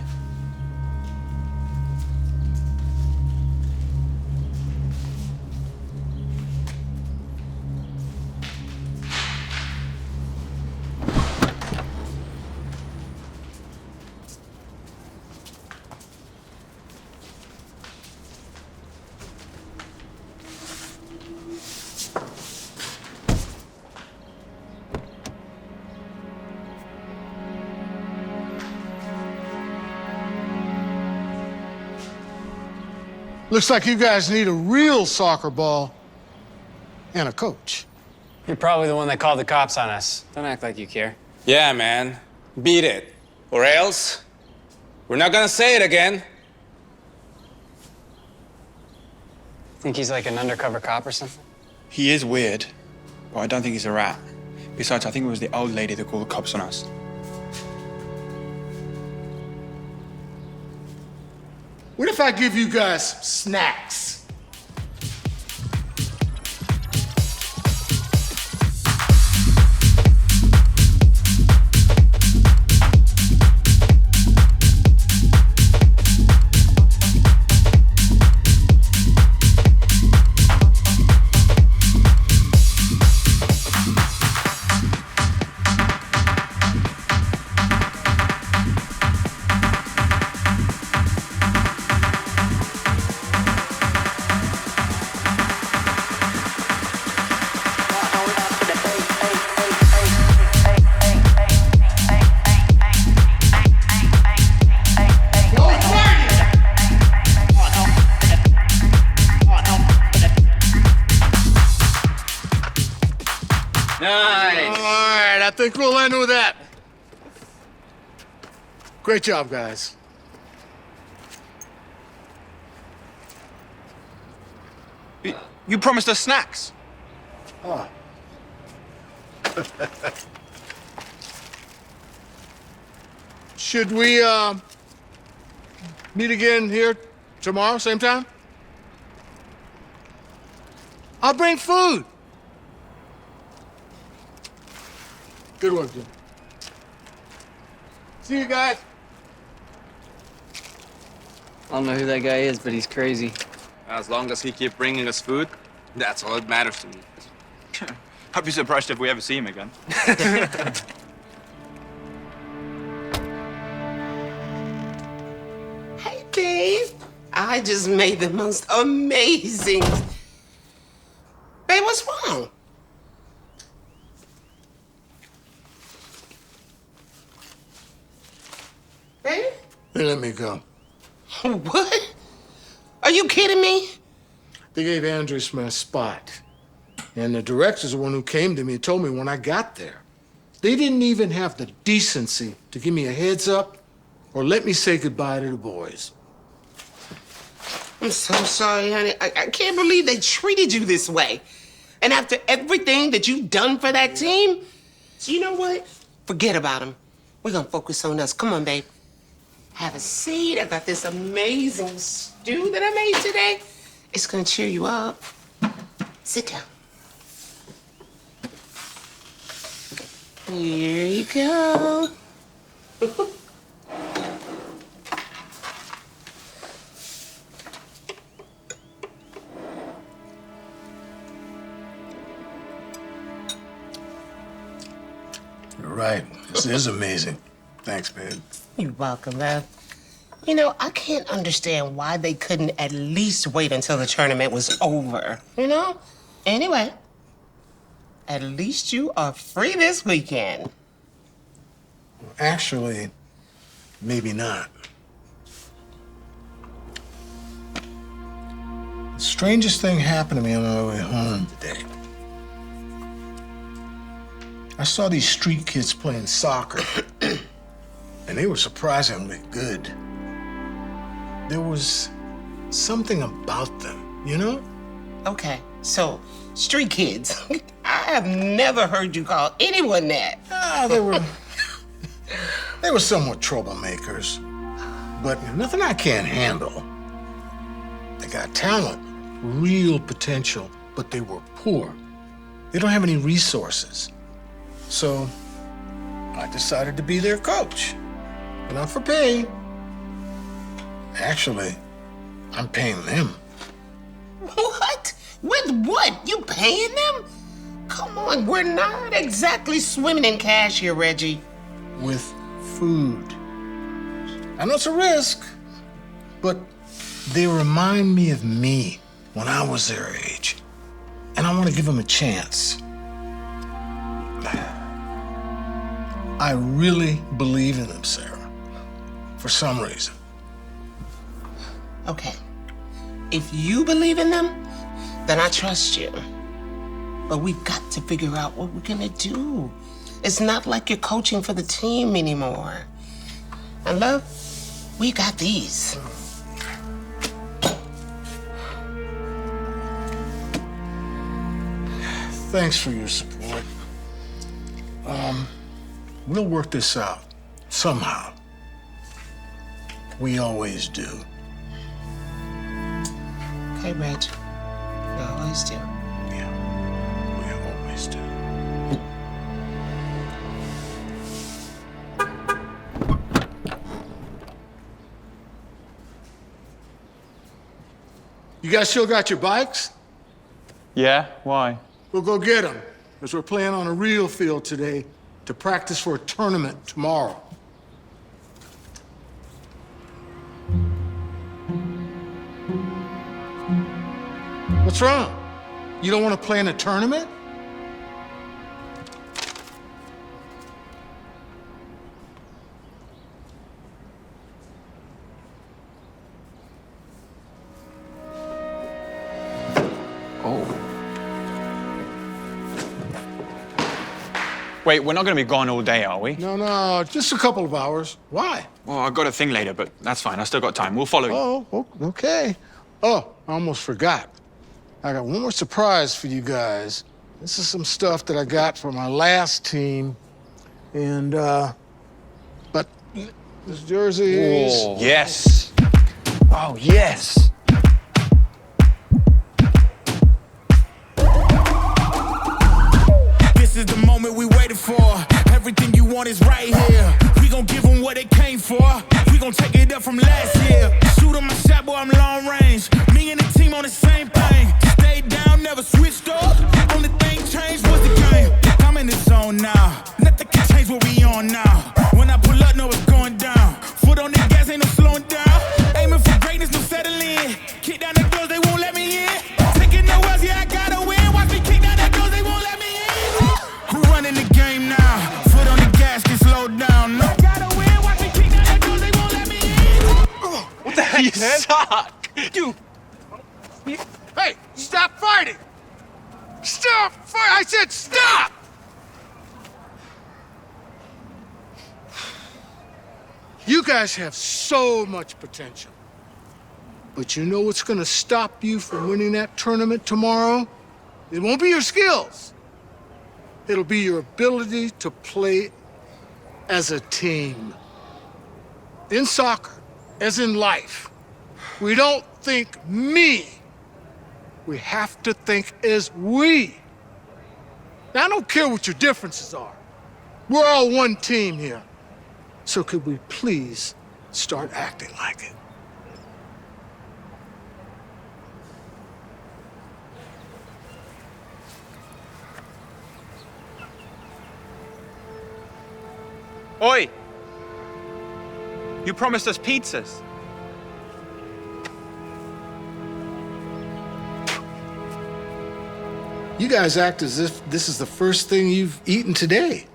Looks like you guys need a real soccer ball and a coach. You're probably the one that called the cops on us. Don't act like you care. Yeah, man. Beat it. Or else, we're not gonna say it again. Think he's like an undercover cop or something? He is weird, but I don't think he's a rat. Besides, I think it was the old lady that called the cops on us. What if I give you guys snacks? Nice. All right, I think we'll end with that. Great job, guys. You promised us snacks. Oh. Should we meet again here tomorrow, same time? I'll bring food. Good work, Jim. See you guys. I don't know who that guy is, but he's crazy. As long as he keeps bringing us food, that's all that matters to me. I'd be surprised if we ever see him again. Hey, babe. I just made the most amazing. Babe, what's wrong? Babe? They let me go. What? Are you kidding me? They gave Andres my spot. And the director's the one who came to me and told me when I got there. They didn't even have the decency to give me a heads up or let me say goodbye to the boys. I'm so sorry, honey. I can't believe they treated you this way. And after everything that you've done for that team, so you know what? Forget about them. We're gonna focus on us. Come on, babe. Have a seat. I got this amazing stew that I made today. It's gonna cheer you up. Sit down. Here you go. You're right. This is amazing. Thanks, babe. You're welcome, love. You know, I can't understand why they couldn't at least wait until the tournament was over, you know? Anyway, at least you are free this weekend. Actually, maybe not. The strangest thing happened to me on my way home today. I saw these street kids playing soccer, and they were surprisingly good. There was something about them, you know? Okay, so street kids. I have never heard you call anyone that. They were somewhat troublemakers, but nothing I can't handle. They got talent, real potential, but they were poor. They don't have any resources. So I decided to be their coach. Not for pay. Actually, I'm paying them. What? With what? You paying them? Come on, we're not exactly swimming in cash here, Reggie. With food. I know it's a risk, but they remind me of me when I was their age. And I want to give them a chance. I really believe in them, Sarah, for some reason. Okay. If you believe in them, then I trust you. But we've got to figure out what we're gonna do. It's not like you're coaching for the team anymore. And love, we got these. Thanks for your support. We'll work this out somehow. We always do. Okay, Reg. We always do. Yeah, we always do. You guys still got your bikes? Yeah, why? We'll go get them, because we're playing on a real field today to practice for a tournament tomorrow. What's wrong? You don't want to play in a tournament? Wait, we're not going to be gone all day, are we? No, just a couple of hours. Why? Well, I've got a thing later, but that's fine. I still got time. We'll follow you. Oh, okay. Oh, I almost forgot. I got one more surprise for you guys. This is some stuff that I got for my last team. And, but this jersey is... Whoa. Yes. Oh, yes. This is the moment we waited for. Everything you want is right here. We gon' give them what they came for. We gon' take it up from last year. Shoot 'em my shot, boy, I'm long range. Me and the team on the same thing. Stayed down, never switched up. Only thing changed was the game. I'm in the zone now. Nothing can change what we on now. When I pull up, know it's going down. Foot on the gas, ain't no slowing down. Aiming for greatness, no settling. Kick down the doors, they won't let me in. Taking no else, yeah, I gotta win. Watch me kick down the doors, they won't let me in. Who running the game now? Foot on the gas, can slow down. No, gotta win. Watch me kick down the doors, they won't let me in. What the heck, You man? suck. You... Hey, stop fighting! Stop fighting! I said stop! You guys have so much potential. But you know what's gonna stop you from winning that tournament tomorrow? It won't be your skills. It'll be your ability to play as a team. In soccer, as in life, we don't think me. We have to think as we. Now, I don't care what your differences are. We're all one team here. So could we please start acting like it? Oi! You promised us pizzas. You guys act as if this is the first thing you've eaten today.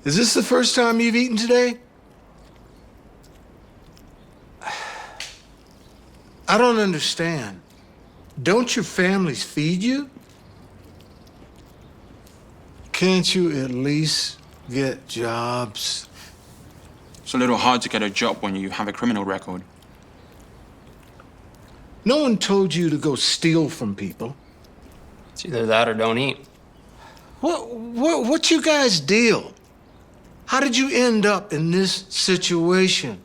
Is this the first time you've eaten today? I don't understand. Don't your families feed you? Can't you at least get jobs? It's a little hard to get a job when you have a criminal record. No one told you to go steal from people. It's either that or don't eat. What you guys deal? How did you end up in this situation?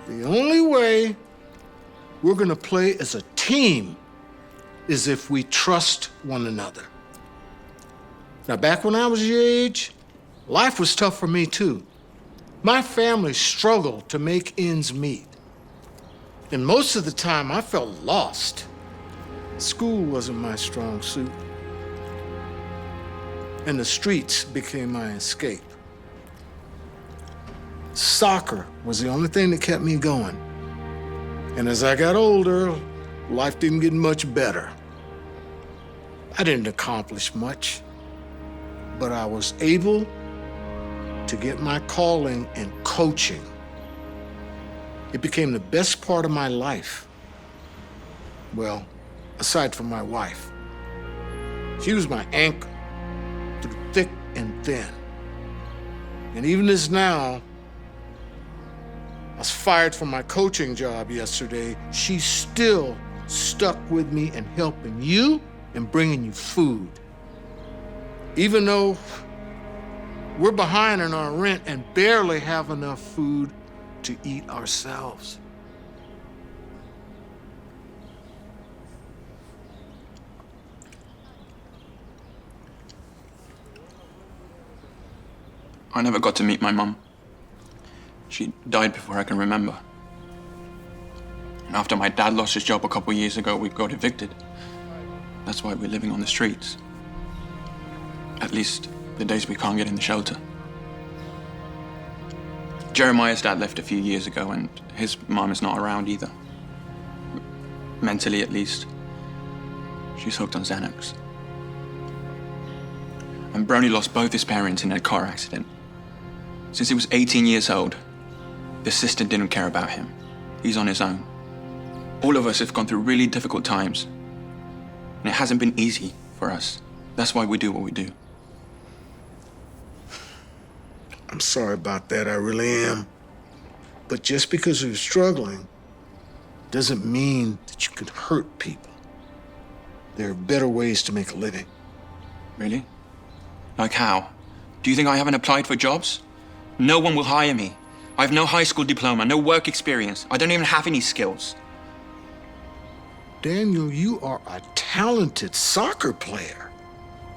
The only way we're gonna play as a team is if we trust one another. Now, back when I was your age, life was tough for me too. My family struggled to make ends meet. And most of the time, I felt lost. School wasn't my strong suit. And the streets became my escape. Soccer was the only thing that kept me going. And as I got older, life didn't get much better. I didn't accomplish much, but I was able to get my calling in coaching. It became the best part of my life. Well, aside from my wife. She was my anchor through thick and thin. And even as now, I was fired from my coaching job yesterday, she's still stuck with me and helping you and bringing you food. Even though we're behind on our rent and barely have enough food to eat ourselves. I never got to meet my mum. She died before I can remember. And after my dad lost his job a couple years ago, we got evicted. That's why we're living on the streets. At least the days we can't get in the shelter. Jeremiah's dad left a few years ago, and his mom is not around either. Mentally, at least. She's hooked on Xanax. And Brony lost both his parents in a car accident. Since he was 18 years old, the system didn't care about him. He's on his own. All of us have gone through really difficult times, and it hasn't been easy for us. That's why we do what we do. I'm sorry about that, I really am. But just because you're struggling doesn't mean that you can hurt people. There are better ways to make a living. Really? Like how? Do you think I haven't applied for jobs? No one will hire me. I have no high school diploma, no work experience. I don't even have any skills. Daniel, you are a talented soccer player.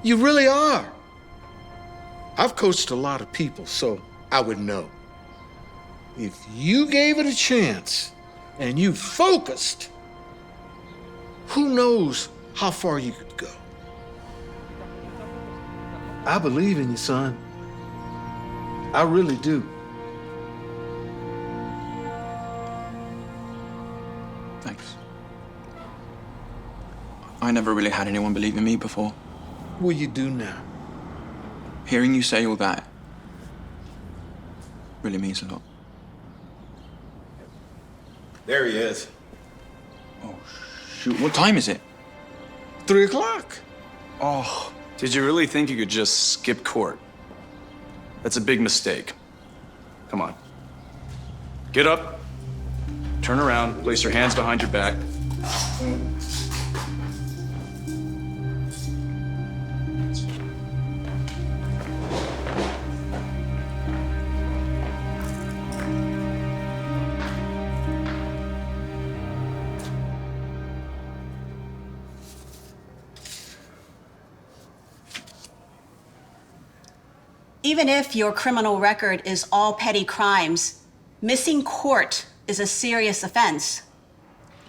You really are. I've coached a lot of people, so I would know. If you gave it a chance and you focused, who knows how far you could go. I believe in you, son. I really do. Thanks. I never really had anyone believe in me before. Well, you do now. Hearing you say all that really means a lot. There he is. Oh, shoot. What time is it? 3 o'clock. Oh, did you really think you could just skip court? That's a big mistake. Come on. Get up, turn around, place your hands behind your back. Even if your criminal record is all petty crimes, missing court is a serious offense.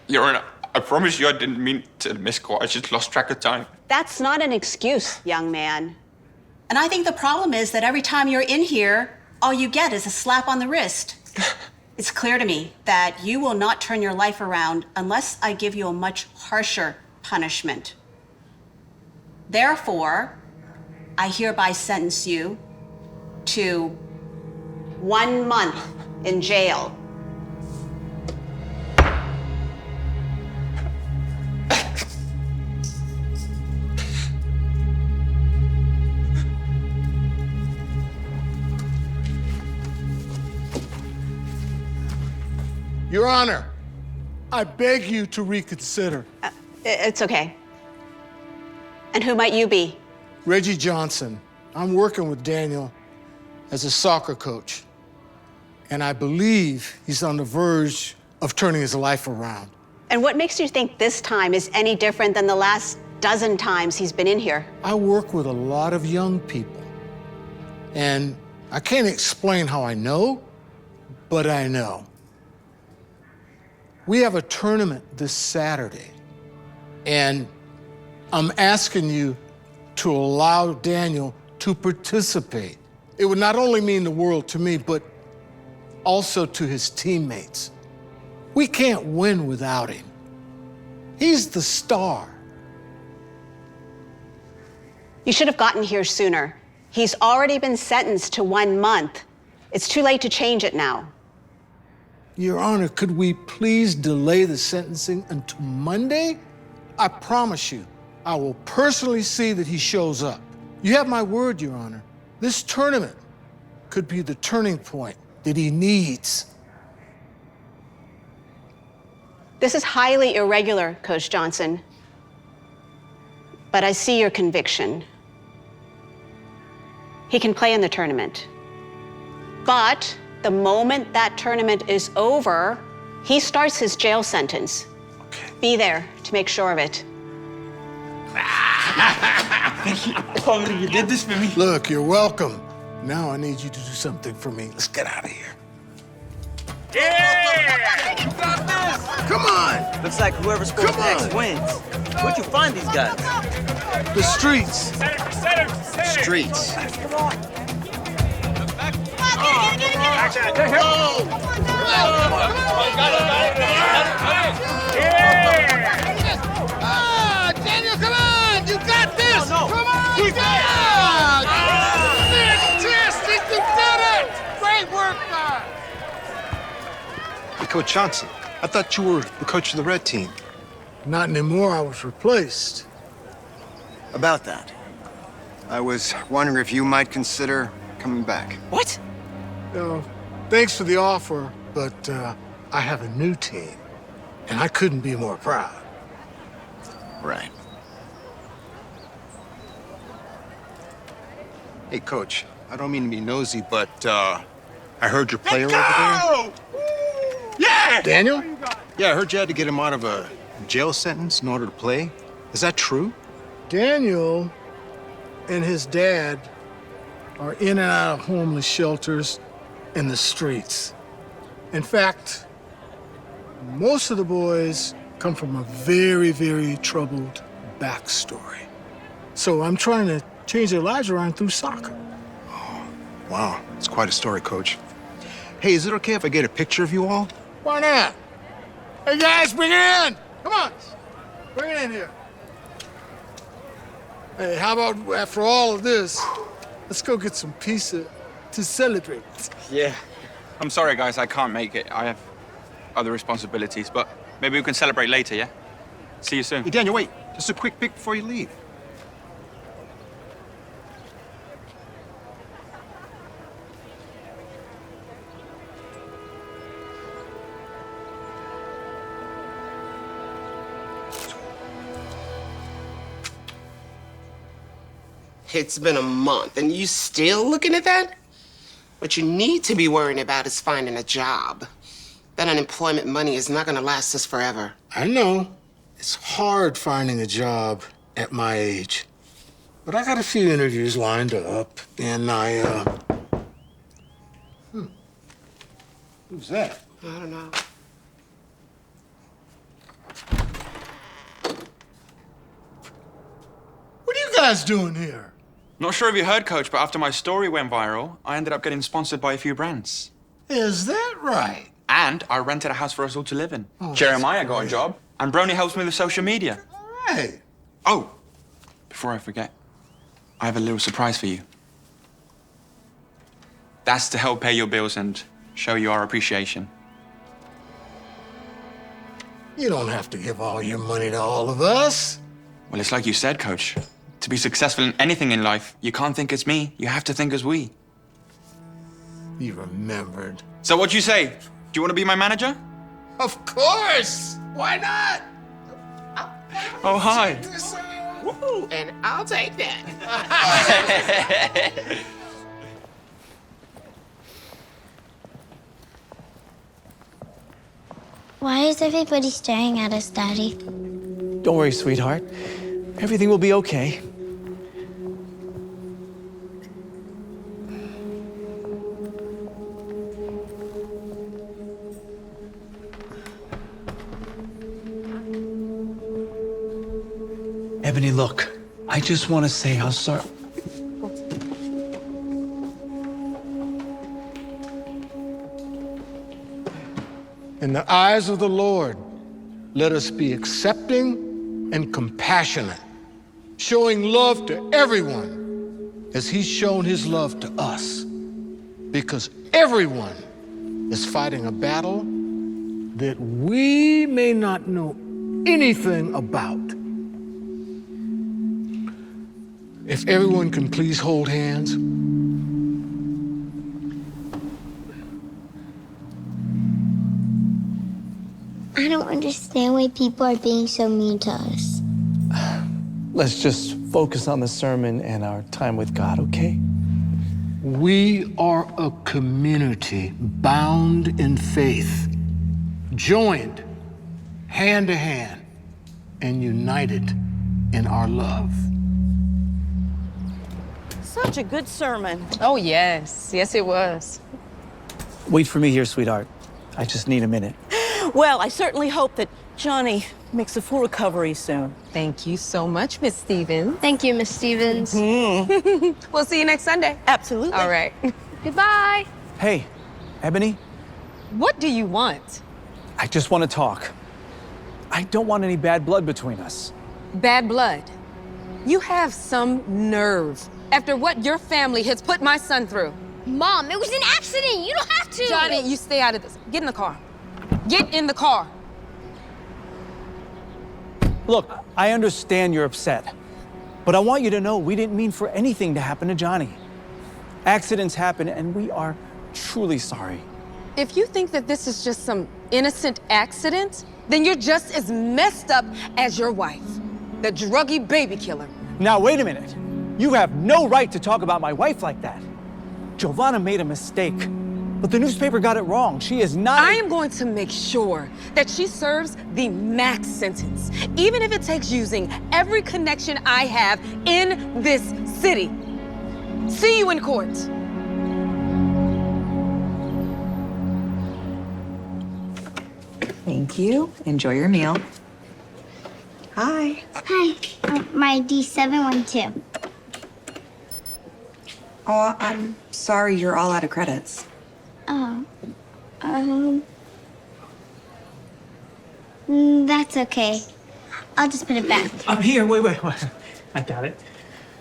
Your Honor, I promise you I didn't mean to miss court. I just lost track of time. That's not an excuse, young man. And I think the problem is that every time you're in here, all you get is a slap on the wrist. It's clear to me that you will not turn your life around unless I give you a much harsher punishment. Therefore, I hereby sentence you to 1 month in jail. Your Honor, I beg you to reconsider. It's okay. And who might you be? Reggie Johnson. I'm working with Daniel as a soccer coach. And I believe he's on the verge of turning his life around. And what makes you think this time is any different than the last dozen times he's been in here? I work with a lot of young people. And I can't explain how I know, but I know. We have a tournament this Saturday, and I'm asking you to allow Daniel to participate. It would not only mean the world to me, but also to his teammates. We can't win without him. He's the star. You should have gotten here sooner. He's already been sentenced to 1 month. It's too late to change it now. Your Honor, could we please delay the sentencing until Monday? I promise you, I will personally see that he shows up. You have my word, Your Honor. This tournament could be the turning point that he needs. This is highly irregular, Coach Johnson. But I see your conviction. He can play in the tournament. But the moment that tournament is over, he starts his jail sentence. Okay. Be there to make sure of it. Thank you. Oh, you did this for me. Look, you're welcome. Now I need you to do something for me. Let's get out of here. Yeah! You got this! Come on! Looks like whoever scores next wins. Where'd you find these guys? The streets. Streets. Come on. Daniel, come on! You got this! No. Come on! Keep Fantastic! You did it! Great work, man! Coach Johnson, I thought you were the coach of the red team. Not anymore. I was replaced. About that, I was wondering if you might consider coming back. What? Thanks for the offer, but I have a new team, and I couldn't be more proud. Right. Hey, Coach, I don't mean to be nosy, but I heard your player over there. Yeah! Daniel? Yeah, I heard you had to get him out of a jail sentence in order to play. Is that true? Daniel and his dad are in and out of homeless shelters and the streets. In fact, most of the boys come from a very, very troubled backstory. So I'm trying to change their lives around through soccer. Oh, wow. It's quite a story, Coach. Hey, is it okay if I get a picture of you all? Why not? Hey, guys, bring it in! Come on! Bring it in here. Hey, how about after all of this, let's go get some pizza to celebrate. Yeah. I'm sorry, guys, I can't make it. I have other responsibilities, but maybe we can celebrate later, yeah? See you soon. Hey, Daniel, wait. Just a quick pic before you leave. It's been a month, and you still looking at that? What you need to be worrying about is finding a job. That unemployment money is not gonna last us forever. I know. It's hard finding a job at my age. But I got a few interviews lined up, and Who's that? I don't know. What are you guys doing here? Not sure if you heard, Coach, but after my story went viral, I ended up getting sponsored by a few brands. Is that right? And I rented a house for us all to live in. Oh, Jeremiah that's got a great. job, and Brony helps me with social media. Hey. Oh, before I forget, I have a little surprise for you. That's to help pay your bills and show you our appreciation. You don't have to give all your money to all of us. Well, it's like you said, Coach. To be successful in anything in life, you can't think it's me. You have to think as we. You remembered. So what do you say? Do you want to be my manager? Of course. Why not? Oh, hi. Woo, and I'll take that. Why is everybody staring at us, Daddy? Don't worry, sweetheart. Everything will be okay. Ebony, look, I just want to say how sorry. In the eyes of the Lord, let us be accepting and compassionate, showing love to everyone as He's shown His love to us. Because everyone is fighting a battle that we may not know anything about. If everyone can please hold hands. I don't understand why people are being so mean to us. Let's just focus on the sermon and our time with God, okay? We are a community bound in faith, joined hand to hand, and united in our love. Such a good sermon. Oh, yes. Yes, it was. Wait for me here, sweetheart. I just need a minute. Well, I certainly hope that Johnny makes a full recovery soon. Thank you so much, Miss Stevens. Thank you, Miss Stevens. We'll see you next Sunday. Absolutely. All right. Goodbye. Hey, Ebony, What do you want? I just want to talk. I don't want any bad blood between us. Bad blood. You have some nerve after what your family has put my son through. Mom, it was an accident. You don't have to. Johnny, you stay out of this. Get in the car. Get in the car. Look, I understand you're upset, but I want you to know we didn't mean for anything to happen to Johnny. Accidents happen, and we are truly sorry. If you think that this is just some innocent accident, then you're just as messed up as your wife, the druggy baby killer. Now, wait a minute. You have no right to talk about my wife like that. Giovanna made a mistake, but the newspaper got it wrong. She is not— I am going to make sure that she serves the max sentence, even if it takes using every connection I have in this city. See you in court. Thank you. Enjoy your meal. Hi. Hi. My D712. Oh, I'm sorry you're all out of credits. Oh. That's okay. I'll just put it back. I'm here. Wait. I got it.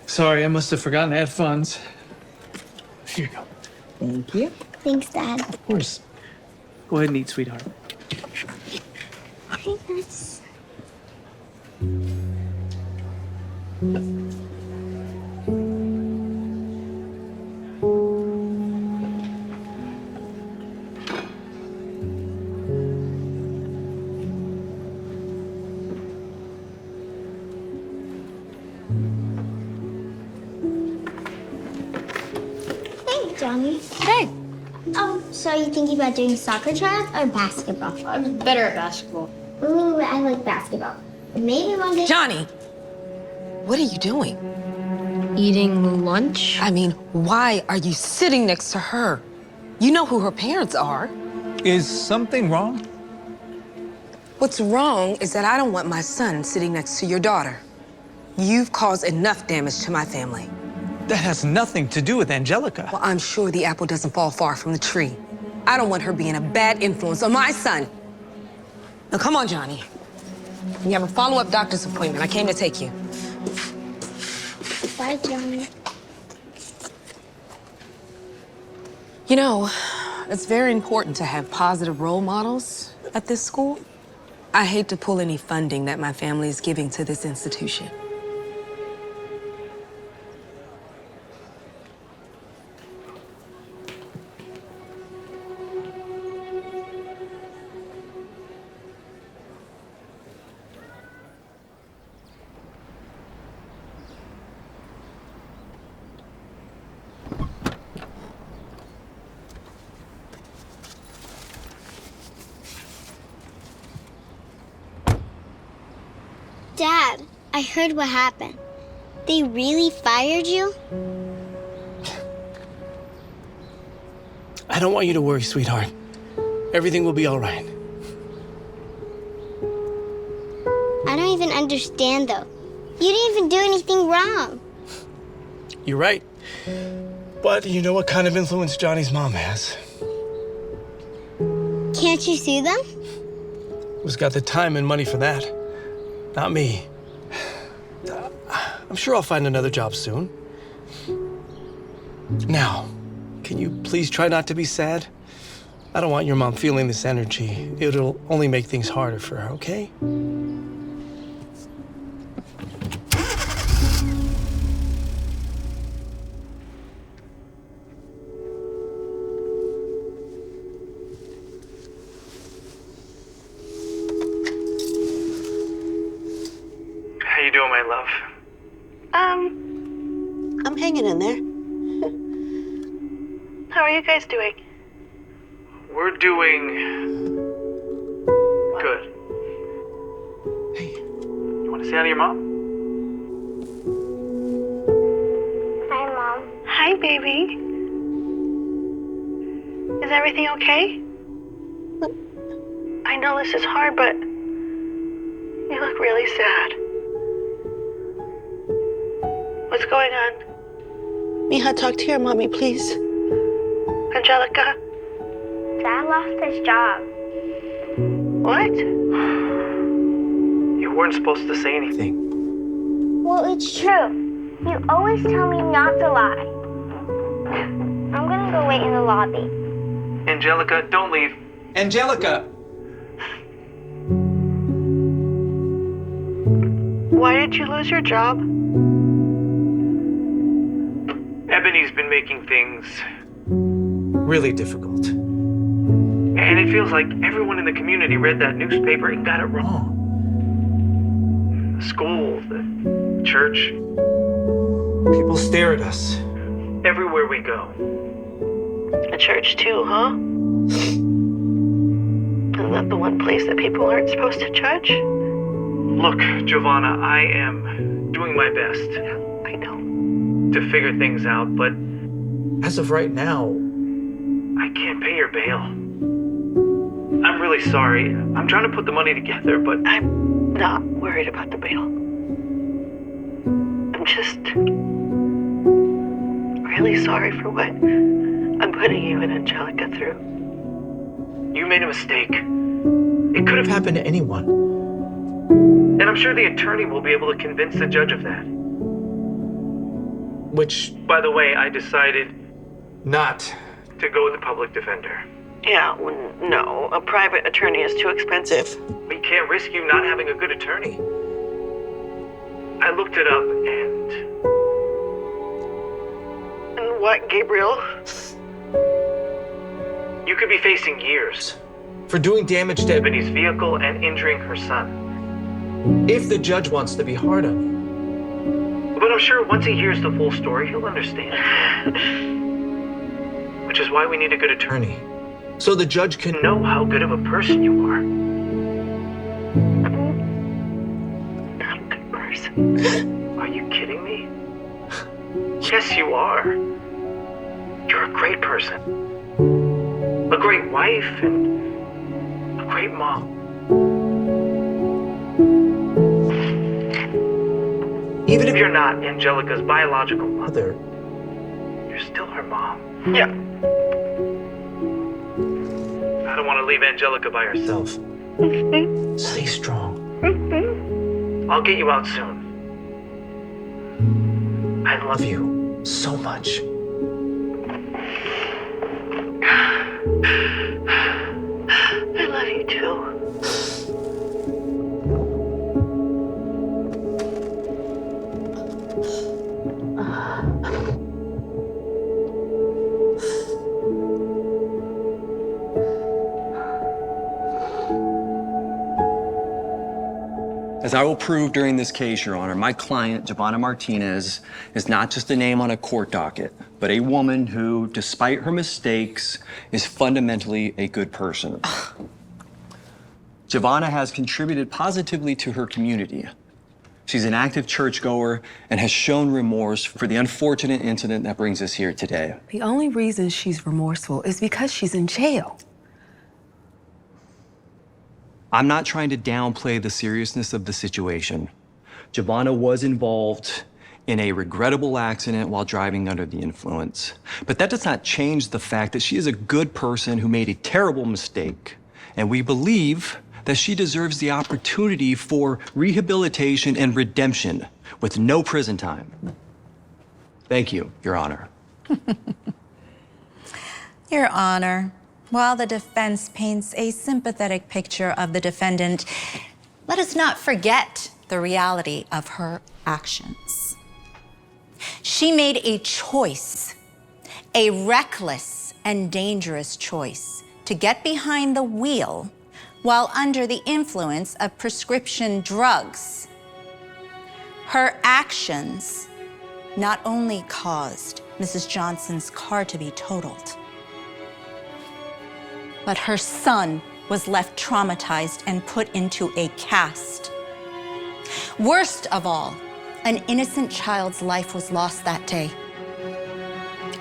Sorry, I must have forgotten to add funds. Here you go. Thank you. Thanks, Dad. Of course. Go ahead and eat, sweetheart. Thanks. Hey, Johnny. Hey. Oh, so are you thinking about doing soccer tryouts or basketball? I'm better at basketball. Ooh, I like basketball. Maybe one day. Johnny, what are you doing? Eating lunch? I mean, why are you sitting next to her? You know who her parents are. Is something wrong? What's wrong is that I don't want my son sitting next to your daughter. You've caused enough damage to my family. That has nothing to do with Angelica. Well, I'm sure the apple doesn't fall far from the tree. I don't want her being a bad influence on my son. Now, come on, Johnny. You have a follow-up doctor's appointment. I came to take you. Bye, Johnny. You know, it's very important to have positive role models at this school. I hate to pull any funding that my family is giving to this institution. I heard what happened. They really fired you? I don't want you to worry, sweetheart. Everything will be all right. I don't even understand, though. You didn't even do anything wrong. You're right. But you know what kind of influence Johnny's mom has. Can't you sue them? Who's got the time and money for that? Not me. I'm sure I'll find another job soon. Now, can you please try not to be sad? I don't want your mom feeling this energy. It'll only make things harder for her, okay? How you doing, my love? I'm hanging in there. How are you guys doing? We're doing good. Hey, you want to say hi to your mom? Hi, Mom. Hi, baby. Is everything okay? I know this is hard, but you look really sad. What's going on? Mija, talk to your mommy, please. Angelica? Dad lost his job. What? You weren't supposed to say anything. Well, it's true. You always tell me not to lie. I'm gonna go wait in the lobby. Angelica, don't leave. Angelica! Why did you lose your job? Ebony's been making things really difficult. And it feels like everyone in the community read that newspaper and got it wrong. The school, the church. People stare at us everywhere we go. A church too, huh? Isn't that the one place that people aren't supposed to judge? Look, Giovanna, I am doing my best. I know. To figure things out, but as of right now, I can't pay your bail. I'm really sorry. I'm trying to put the money together, but I'm not worried about the bail. I'm just really sorry for what I'm putting you and Angelica through. You made a mistake. It could have happened to anyone. And I'm sure the attorney will be able to convince the judge of that. Which, by the way, I decided not to go with the public defender. Yeah, no, a private attorney is too expensive. We can't risk you not having a good attorney. I looked it up And what, Gabriel? you could be facing years for doing damage to Ebony's vehicle and injuring her son. If the judge wants to be hard on you. But I'm sure once he hears the full story, he'll understand. Which is why we need a good attorney. So the judge can know how good of a person you are. Not a good person. Are you kidding me? Yes, you are. You're a great person. A great wife and a great mom. Even if you're not Angelica's biological mother, you're still her mom. Yeah. I don't want to leave Angelica by herself. Stay strong. I'll get you out soon. I love you so much. I love you too. As I will prove during this case, Your Honor, my client, Giovanna Martinez, is not just a name on a court docket, but a woman who, despite her mistakes, is fundamentally a good person. Giovanna has contributed positively to her community. She's an active churchgoer and has shown remorse for the unfortunate incident that brings us here today. The only reason she's remorseful is because she's in jail. I'm not trying to downplay the seriousness of the situation. Giovanna was involved in a regrettable accident while driving under the influence. But that does not change the fact that she is a good person who made a terrible mistake. And we believe that she deserves the opportunity for rehabilitation and redemption with no prison time. Thank you, Your Honor. Your Honor, while the defense paints a sympathetic picture of the defendant, let us not forget the reality of her actions. She made a choice, a reckless and dangerous choice, to get behind the wheel while under the influence of prescription drugs. Her actions not only caused Mrs. Johnson's car to be totaled, but her son was left traumatized and put into a cast. Worst of all, an innocent child's life was lost that day,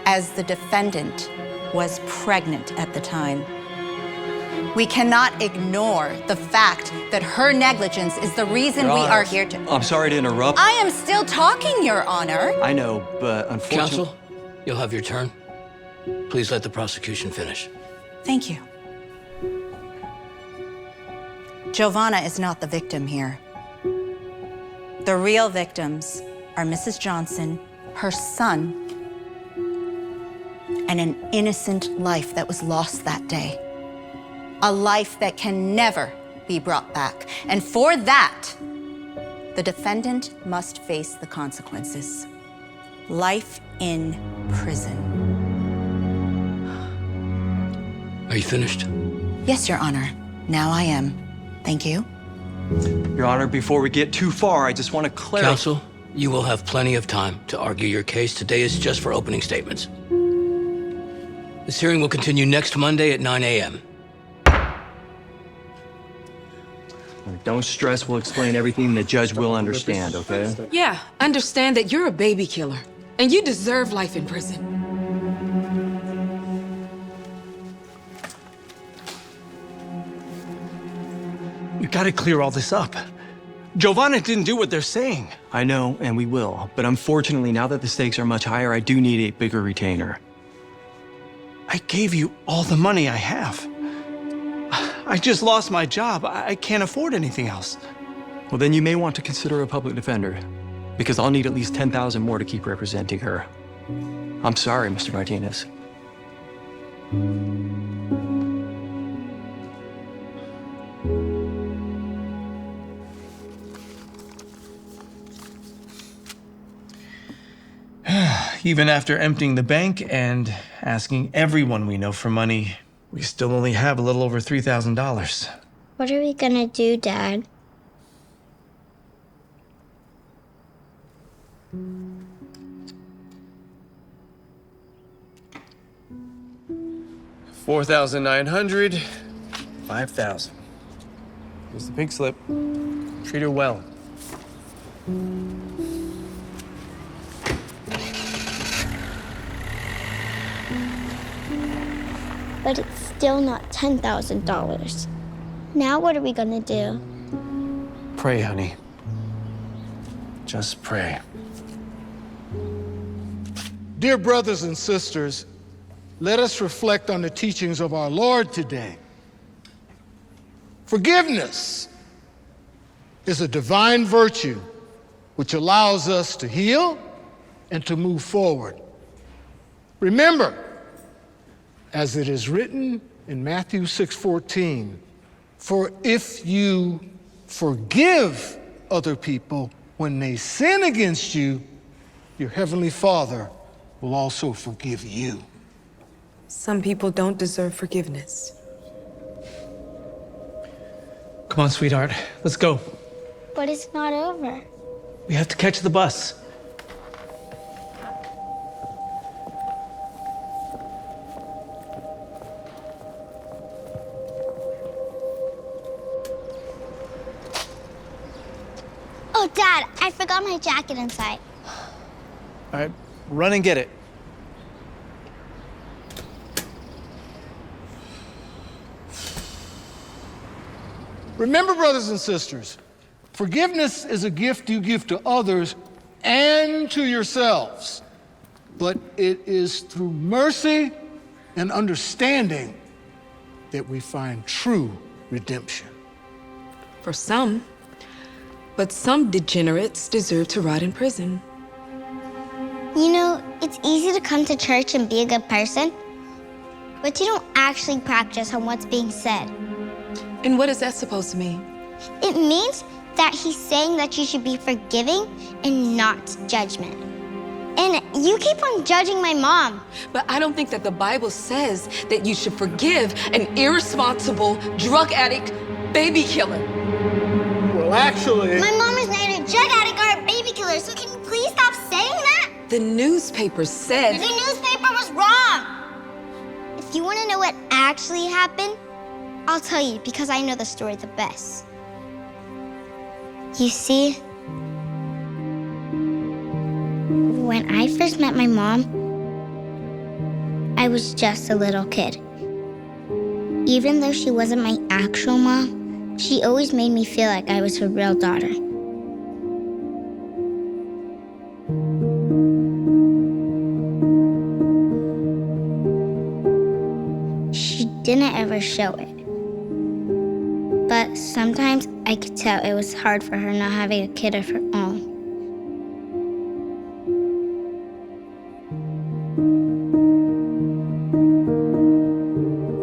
as the defendant was pregnant at the time. We cannot ignore the fact that her negligence is the reason Your we Honor, are here to... I'm sorry to interrupt. I am still talking, Your Honor. I know, but unfortunately... Counsel, you'll have your turn. Please let the prosecution finish. Thank you. Giovanna is not the victim here. The real victims are Mrs. Johnson, her son, and an innocent life that was lost that day. A life that can never be brought back. And for that, the defendant must face the consequences. Life in prison. Are you finished? Yes, Your Honor. Now I am. Thank you. Your Honor, before we get too far, I just want to clarify... Counsel, you will have plenty of time to argue your case. Today is just for opening statements. This hearing will continue next Monday at 9 a.m. Don't stress, we'll explain everything the judge will understand, okay? Yeah, understand that you're a baby killer, and you deserve life in prison. You gotta clear all this up. Giovanna didn't do what they're saying. I know, and we will. But unfortunately, now that the stakes are much higher, I do need a bigger retainer. I gave you all the money I have. I just lost my job. I can't afford anything else. Well, then you may want to consider a public defender, because I'll need at least 10,000 more to keep representing her. I'm sorry, Mr. Martinez. Even after emptying the bank and asking everyone we know for money, we still only have a little over $3,000. What are we gonna do, Dad? $4,900, $5,000. Here's the pink slip. Treat her well. But it's still not $10,000. Now what are we gonna do? Pray, honey. Just pray. Dear brothers and sisters, let us reflect on the teachings of our Lord today. Forgiveness is a divine virtue which allows us to heal and to move forward. Remember, as it is written in Matthew 6:14, for if you forgive other people when they sin against you, your heavenly Father will also forgive you. Some people don't deserve forgiveness. Come on, sweetheart, let's go. But it's not over. We have to catch the bus. Oh, Dad, I forgot my jacket inside. All right, run and get it. Remember, brothers and sisters, forgiveness is a gift you give to others and to yourselves. But it is through mercy and understanding that we find true redemption. For some. But some degenerates deserve to rot in prison. You know, it's easy to come to church and be a good person, but you don't actually practice on what's being said. And what is that supposed to mean? It means that he's saying that you should be forgiving and not judgment. And you keep on judging my mom. But I don't think that the Bible says that you should forgive an irresponsible, drug addict, baby killer. Well, actually... My mom is neither a drug addict or a baby killer, so can you please stop saying that? The newspaper said... The newspaper was wrong! If you want to know what actually happened, I'll tell you because I know the story the best. You see, when I first met my mom, I was just a little kid. Even though she wasn't my actual mom, she always made me feel like I was her real daughter. She didn't ever show it. But sometimes I could tell it was hard for her not having a kid of her own.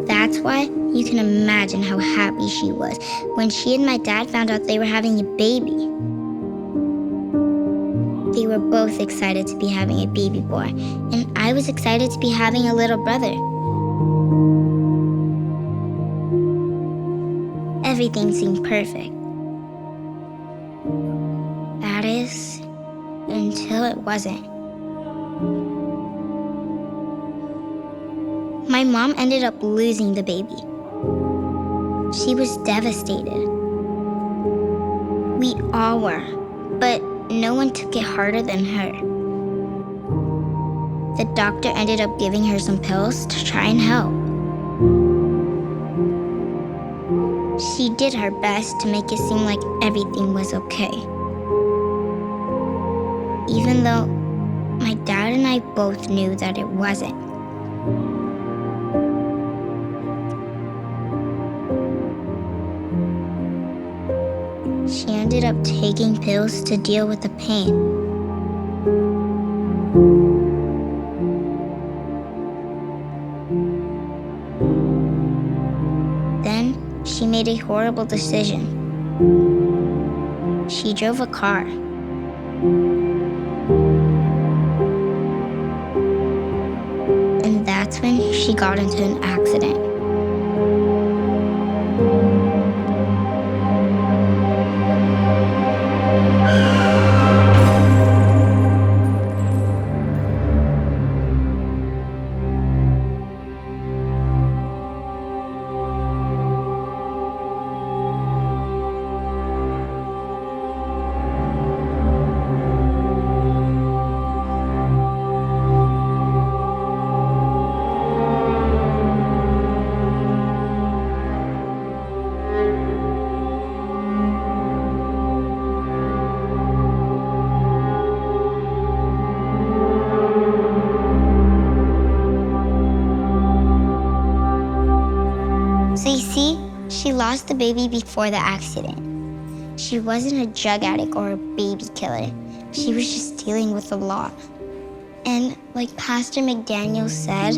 That's why you can imagine how happy she was when she and my dad found out they were having a baby. They were both excited to be having a baby boy, and I was excited to be having a little brother. Everything seemed perfect. That is, until it wasn't. My mom ended up losing the baby. She was devastated. We all were, but no one took it harder than her. The doctor ended up giving her some pills to try and help. She did her best to make it seem like everything was okay. Even though my dad and I both knew that it wasn't. She ended up taking pills to deal with the pain. Then she made a horrible decision. She drove a car. And that's when she got into an accident. So you see, she lost the baby before the accident. She wasn't a drug addict or a baby killer. She was just dealing with the law. And like Pastor McDaniel said,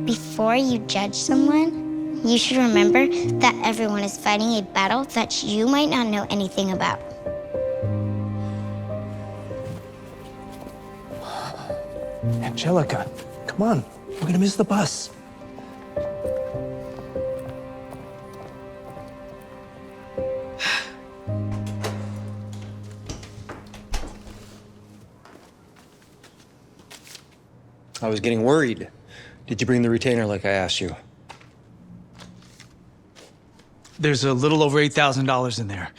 before you judge someone, you should remember that everyone is fighting a battle that you might not know anything about. Angelica, come on. We're gonna miss the bus. I was getting worried. Did you bring the retainer like I asked you? There's a little over $8,000 in there.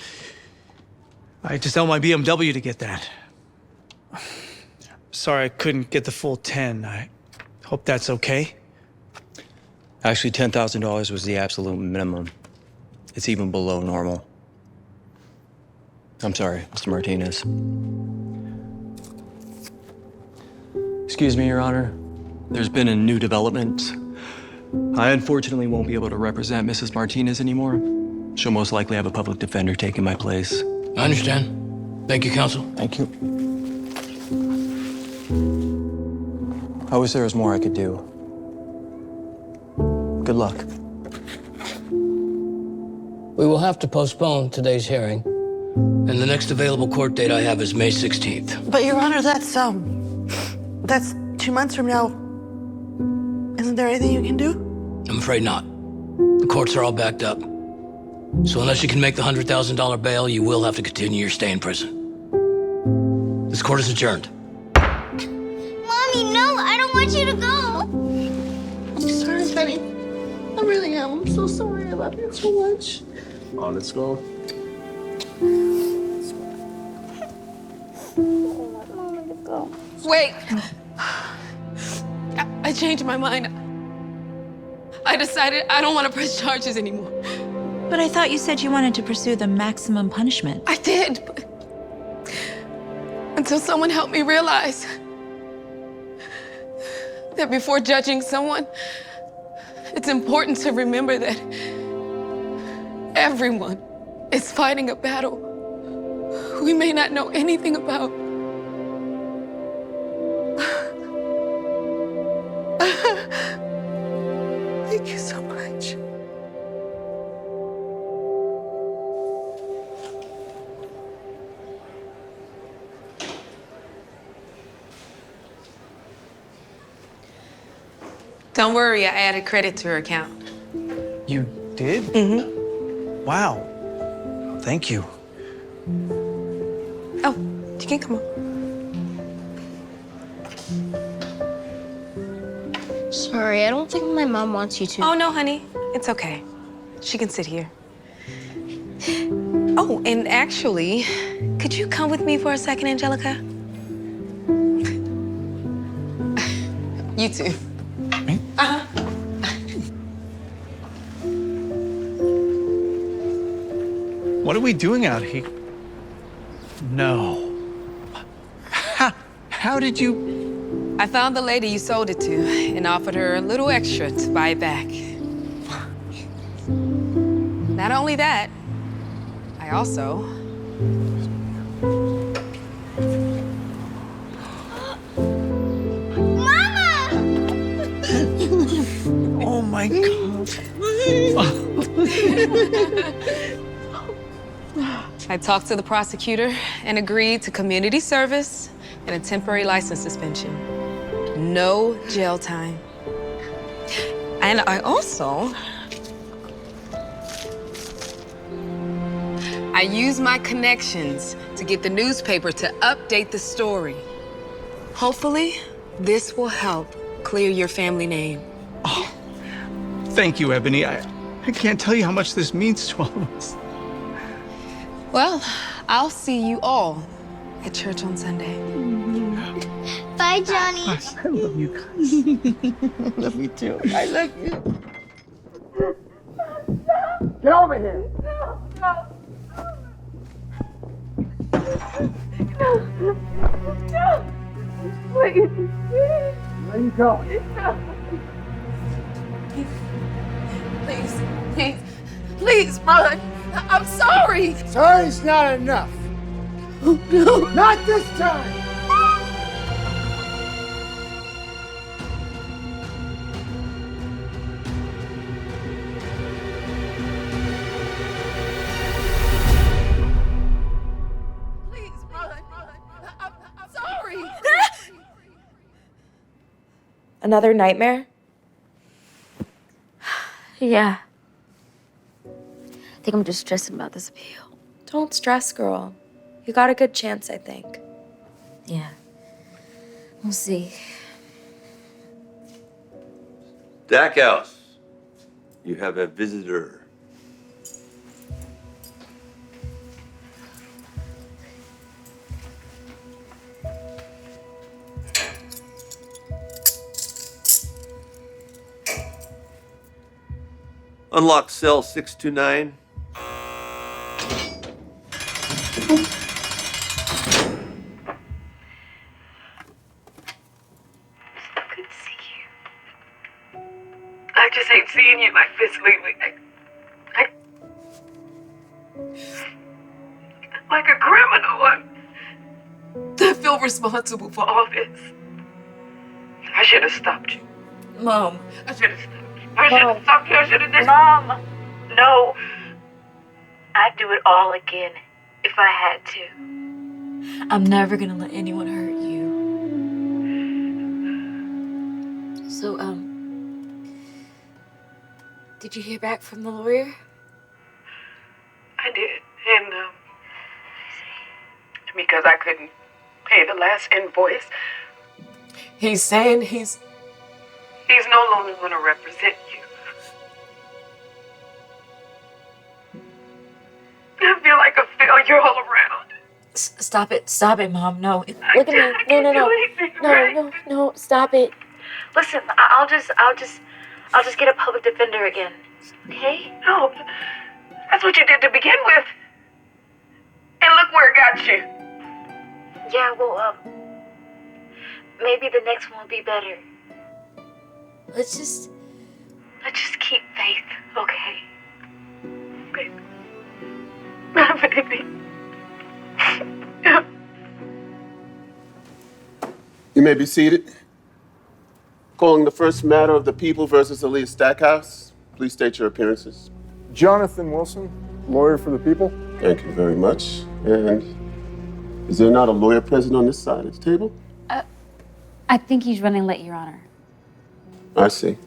I just sell my BMW to get that. Sorry I couldn't get the full 10. I hope that's okay. Actually, $10,000 was the absolute minimum. It's even below normal. I'm sorry, Mr. Martinez. Excuse me, Your Honor. There's been a new development. I unfortunately won't be able to represent Mrs. Martinez anymore. She'll most likely have a public defender taking my place. I understand. Thank you, counsel. Thank you. I wish there was more I could do. Good luck. We will have to postpone today's hearing, and the next available court date I have is May 16th. But, Your Honor, that's 2 months from now. Isn't there anything you can do? I'm afraid not. The courts are all backed up. So unless you can make the $100,000 bail, you will have to continue your stay in prison. This court is adjourned. Mommy, no, I don't want you to go. I'm sorry, Penny. I really am. I'm so sorry. I love you so much. Oh, let's go. Wait. I changed my mind. I decided I don't want to press charges anymore. But I thought you said you wanted to pursue the maximum punishment. I did, but until someone helped me realize that before judging someone, it's important to remember that everyone is fighting a battle we may not know anything about. Thank you so much. Don't worry, I added credit to her account. You did? Mm-hmm. Wow. Thank you. Oh, you can come on. Sorry, I don't think my mom wants you to. Oh, no, honey. It's okay. She can sit here. Oh, and actually, could you come with me for a second, Angelica? You too. Me? Uh-huh. What are we doing out here? No. How did you? I found the lady you sold it to and offered her a little extra to buy it back. Not only that, I also... Mama! Oh my God. I talked to the prosecutor and agreed to community service and a temporary license suspension. No jail time. And I also... I used my connections to get the newspaper to update the story. Hopefully, this will help clear your family name. Oh, thank you, Ebony. I can't tell you how much this means to all of us. Well, I'll see you all at church on Sunday. Bye, Johnny. I love you guys. I love you too. I love you. Get over here. Please. Where you going? Please, run. I'm sorry. Sorry's not enough. No. Not this time. Please, run. I'm sorry. Another nightmare? Yeah. I think I'm just stressing about this appeal. Don't stress, girl. You got a good chance, I think. Yeah. We'll see. Stackhouse, you have a visitor. Unlock cell 629. Good to see you. I just hate seeing you like this lately. Like a criminal. I feel responsible for all this. I should have stopped you. Mom. I should have stopped you. I should have stopped you. I should have done. Mom. No. I'd do it all again if I had to. I'm never gonna let anyone hurt you. So, did you hear back from the lawyer? I did. And, because I couldn't pay the last invoice, he's saying he's no longer going to represent you. I feel like a failure all around. Stop it, Mom. No. Look at me. No. Stop it. Listen, I'll just get a public defender again. Okay? No, that's what you did to begin with. And look where it got you. Yeah, well, maybe the next one will be better. Let's just keep faith, okay? Baby. My baby. You may be seated. Calling the first matter of the People versus Aaliyah Stackhouse. Please state your appearances. Jonathan Wilson, lawyer for the people. Thank you very much. And is there not a lawyer present on this side of the table? I think he's running late, Your Honor. I see.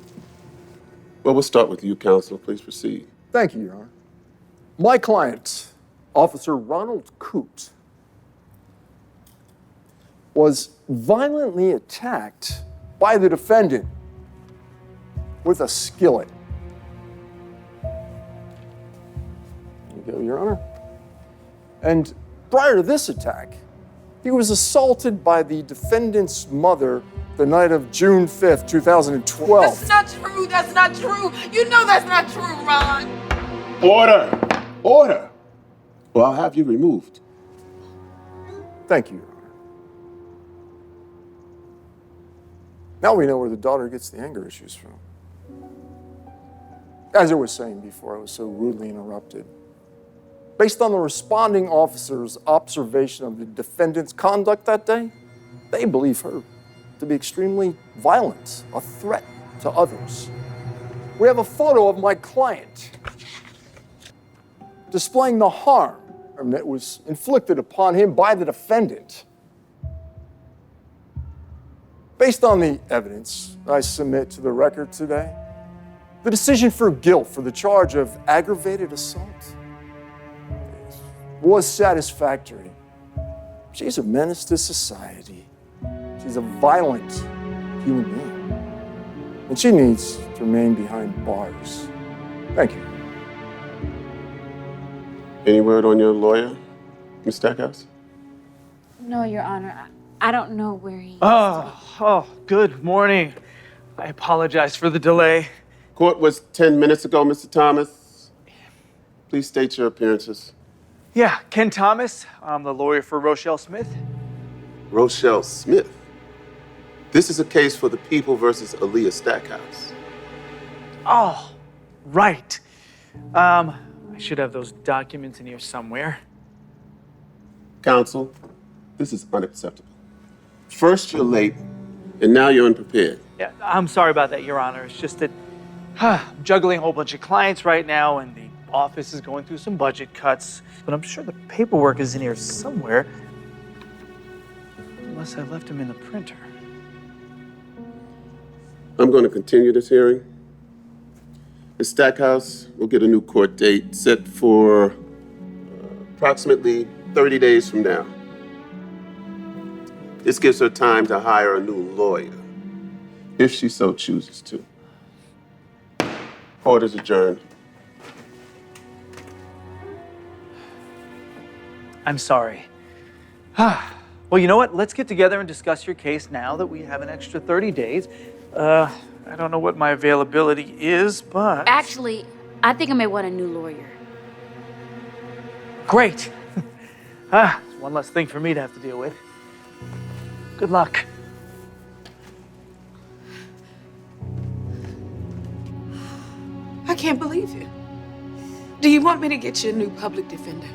Well, we'll start with you, counsel. Please proceed. Thank you, Your Honor. My client, Officer Ronald Coote, was violently attacked by the defendant with a skillet. There you go, Your Honor. And prior to this attack, he was assaulted by the defendant's mother the night of June 5th, 2012. That's not true. That's not true. You know that's not true, Ron. Order! Order! Or I'll have you removed. Thank you, Your Honor. Now we know where the daughter gets the anger issues from. As I was saying before, I was so rudely interrupted. Based on the responding officer's observation of the defendant's conduct that day, they believe her to be extremely violent, a threat to others. We have a photo of my client displaying the harm that was inflicted upon him by the defendant. Based on the evidence I submit to the record today, the decision for guilt for the charge of aggravated assault was satisfactory. She's a menace to society. She's a violent human being. And she needs to remain behind bars. Thank you. Any word on your lawyer, Ms. Stackhouse? No, Your Honor. I don't know where he is. Oh, good morning. I apologize for the delay. Court was 10 minutes ago, Mr. Thomas. Please state your appearances. Yeah, Ken Thomas. I'm the lawyer for Rochelle Smith. Rochelle Smith? This is a case for the People versus Aaliyah Stackhouse. Oh, right. I should have those documents in here somewhere. Counsel, this is unacceptable. First you're late, and now you're unprepared. Yeah, I'm sorry about that, Your Honor. It's just that I'm juggling a whole bunch of clients right now, and the office is going through some budget cuts. But I'm sure the paperwork is in here somewhere. Unless I left them in the printer. I'm going to continue this hearing. Ms. Stackhouse will get a new court date set for approximately 30 days from now. This gives her time to hire a new lawyer, if she so chooses to. Court is adjourned. I'm sorry. Well, you know what? Let's get together and discuss your case now that we have an extra 30 days. I don't know what my availability is, but... Actually, I think I may want a new lawyer. Great. One less thing for me to have to deal with. Good luck. I can't believe it. Do you want me to get you a new public defender?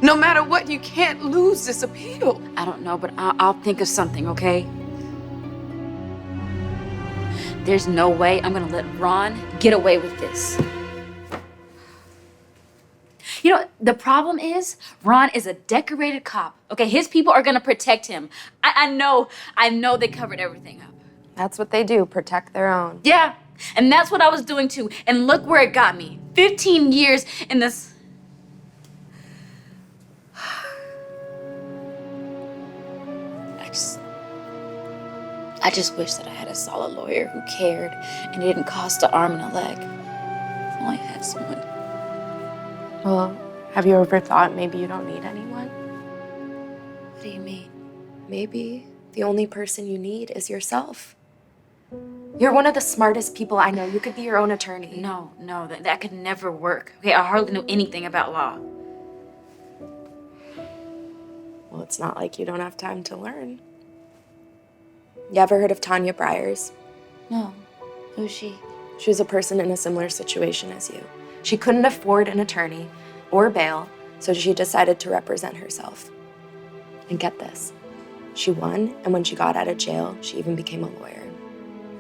No matter what, you can't lose this appeal. I don't know, but I'll think of something, okay? There's no way I'm gonna let Ron get away with this. You know, the problem is, Ron is a decorated cop. Okay, his people are gonna protect him. I know they covered everything up. That's what they do, protect their own. Yeah, and that's what I was doing too. And look where it got me. 15 years in this. I just wish that I had a solid lawyer who cared and it didn't cost an arm and a leg. If only I had someone. Well, have you ever thought maybe you don't need anyone? What do you mean? Maybe the only person you need is yourself. You're one of the smartest people I know. You could be your own attorney. No, that could never work. Okay, I hardly know anything about law. Well, it's not like you don't have time to learn. You ever heard of Tanya Byers? No. Who's she? She was a person in a similar situation as you. She couldn't afford an attorney or bail, so she decided to represent herself. And get this, she won, and when she got out of jail, she even became a lawyer.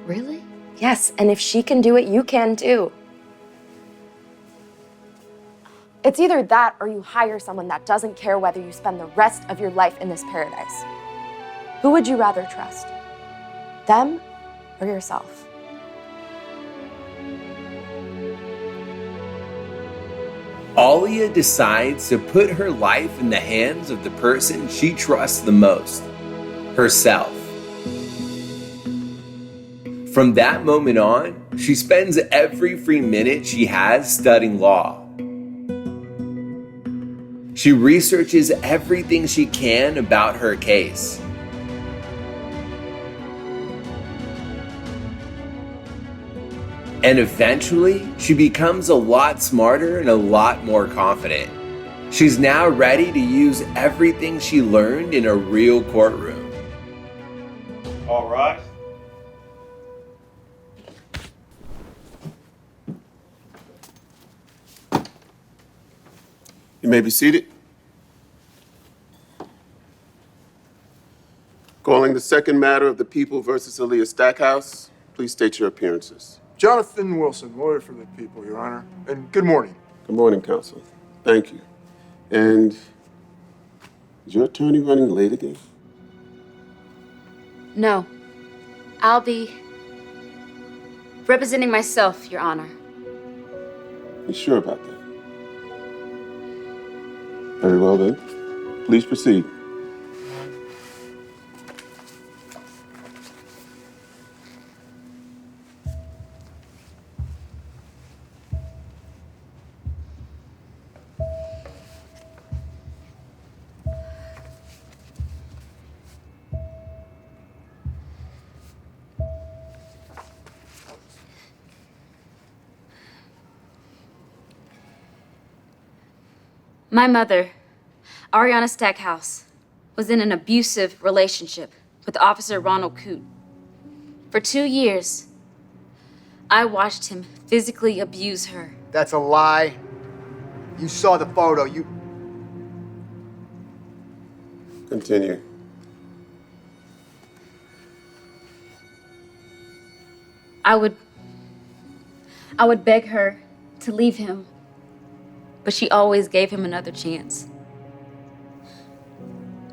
Really? Yes, and if she can do it, you can too. It's either that or you hire someone that doesn't care whether you spend the rest of your life in this paradise. Who would you rather trust? Them or yourself? Alia decides to put her life in the hands of the person she trusts the most, herself. From that moment on, she spends every free minute she has studying law. She researches everything she can about her case. And eventually, she becomes a lot smarter and a lot more confident. She's now ready to use everything she learned in a real courtroom. All right. You may be seated. Calling the second matter of the People versus Aaliyah Stackhouse. Please state your appearances. Jonathan Wilson, lawyer for the people, Your Honor. And good morning. Good morning, counsel. Thank you. And is your attorney running late again? No. I'll be representing myself, Your Honor. You sure about that? Very well then. Please proceed. My mother, Ariana Stackhouse, was in an abusive relationship with Officer Ronald Coote. For 2 years, I watched him physically abuse her. That's a lie. You saw the photo. You. Continue. I would beg her to leave him, but she always gave him another chance.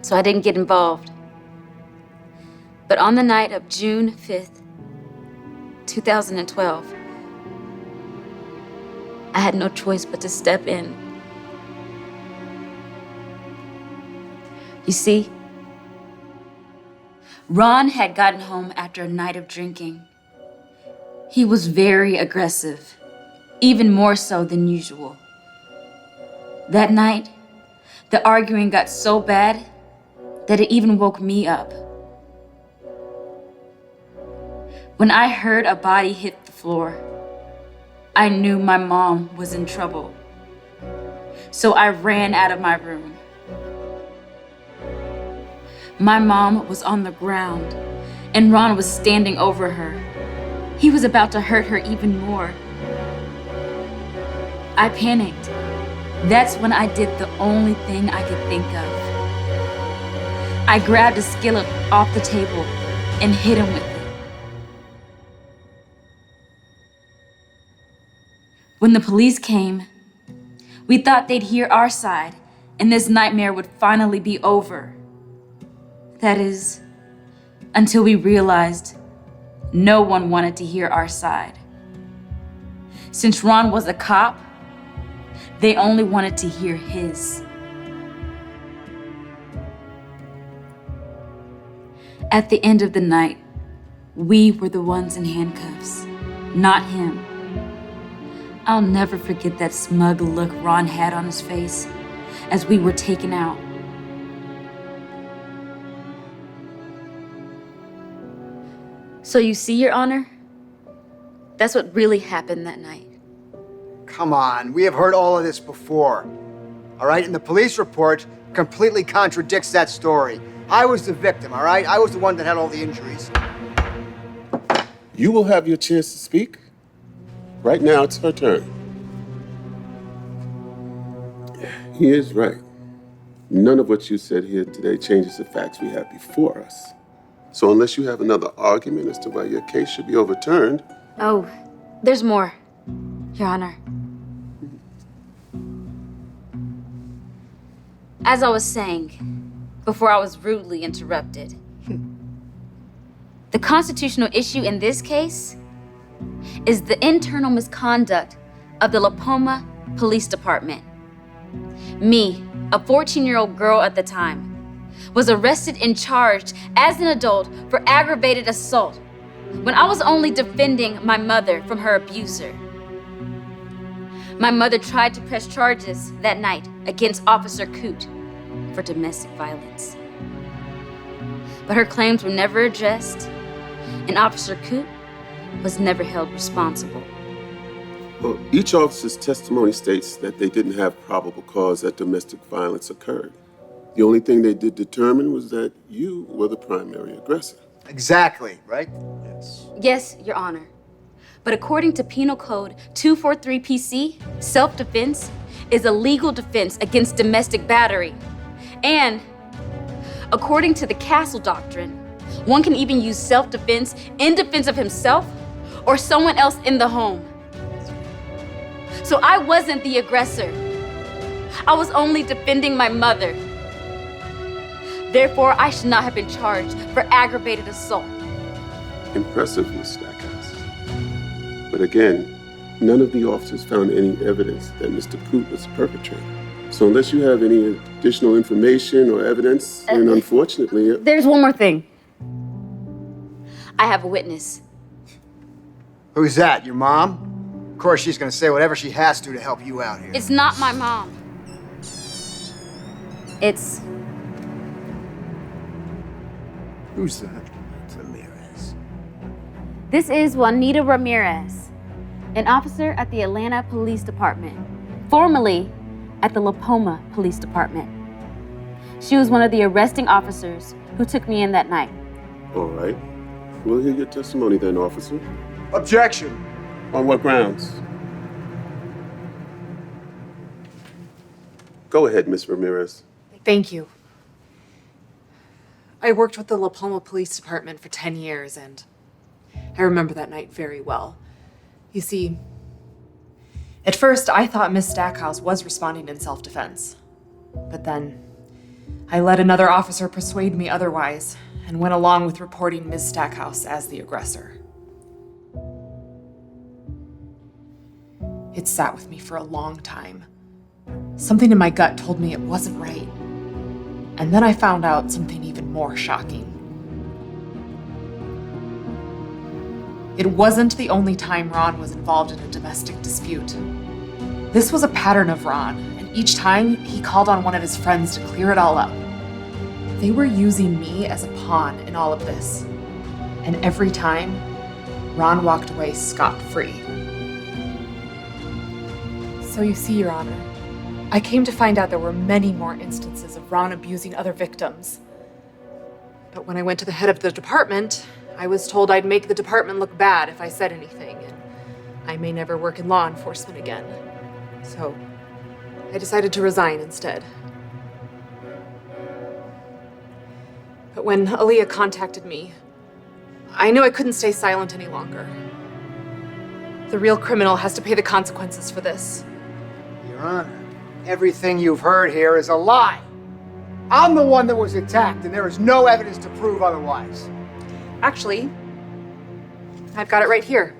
So I didn't get involved. But on the night of June 5th, 2012, I had no choice but to step in. You see, Ron had gotten home after a night of drinking. He was very aggressive, even more so than usual. That night, the arguing got so bad that it even woke me up. When I heard a body hit the floor, I knew my mom was in trouble. So I ran out of my room. My mom was on the ground, and Ron was standing over her. He was about to hurt her even more. I panicked. That's when I did the only thing I could think of. I grabbed a skillet off the table and hit him with it. When the police came, we thought they'd hear our side and this nightmare would finally be over. That is, until we realized no one wanted to hear our side. Since Ron was a cop, they only wanted to hear his. At the end of the night, we were the ones in handcuffs, not him. I'll never forget that smug look Ron had on his face as we were taken out. So you see, Your Honor, that's what really happened that night. Come on, we have heard all of this before. All right, and the police report completely contradicts that story. I was the victim, all right? I was the one that had all the injuries. You will have your chance to speak. Right now, it's her turn. He is right. None of what you said here today changes the facts we have before us. So unless you have another argument as to why your case should be overturned... Oh, there's more, Your Honor. As I was saying, before I was rudely interrupted, the constitutional issue in this case is the internal misconduct of the La Poma Police Department. Me, a 14-year-old girl at the time, was arrested and charged as an adult for aggravated assault when I was only defending my mother from her abuser. My mother tried to press charges that night against Officer Coote for domestic violence. But her claims were never addressed, and Officer Coote was never held responsible. Well, each officer's testimony states that they didn't have probable cause that domestic violence occurred. The only thing they did determine was that you were the primary aggressor. Exactly, right? Yes. Yes, Your Honor. But according to Penal Code 243 PC, self-defense is a legal defense against domestic battery. And according to the Castle Doctrine, one can even use self-defense in defense of himself or someone else in the home. So I wasn't the aggressor. I was only defending my mother. Therefore, I should not have been charged for aggravated assault. Impressive, Miss Stackhouse. But again, none of the officers found any evidence that Mr. Coote was the perpetrator. So unless you have any additional information or evidence, then unfortunately... There's one more thing. I have a witness. Who's that, your mom? Of course, she's gonna say whatever she has to help you out here. It's not my mom. It's... Who's that? Ramirez. This is Juanita Ramirez, an officer at the Atlanta Police Department, formerly at the La Poma Police Department. She was one of the arresting officers who took me in that night. All right. We'll hear your testimony then, officer. Objection. On what grounds? Go ahead, Miss Ramirez. Thank you. I worked with the La Palma Police Department for 10 years, and I remember that night very well. You see, at first I thought Miss Stackhouse was responding in self-defense. But then I let another officer persuade me otherwise and went along with reporting Miss Stackhouse as the aggressor. It sat with me for a long time. Something in my gut told me it wasn't right. And then I found out something even more shocking. It wasn't the only time Ron was involved in a domestic dispute. This was a pattern of Ron, and each time he called on one of his friends to clear it all up. They were using me as a pawn in all of this. And every time, Ron walked away scot-free. So you see, Your Honor, I came to find out there were many more instances of Ron abusing other victims. But when I went to the head of the department, I was told I'd make the department look bad if I said anything, and I may never work in law enforcement again. So I decided to resign instead. But when Aaliyah contacted me, I knew I couldn't stay silent any longer. The real criminal has to pay the consequences for this. Your Honor, everything you've heard here is a lie. I'm the one that was attacked, and there is no evidence to prove otherwise. Actually, I've got it right here.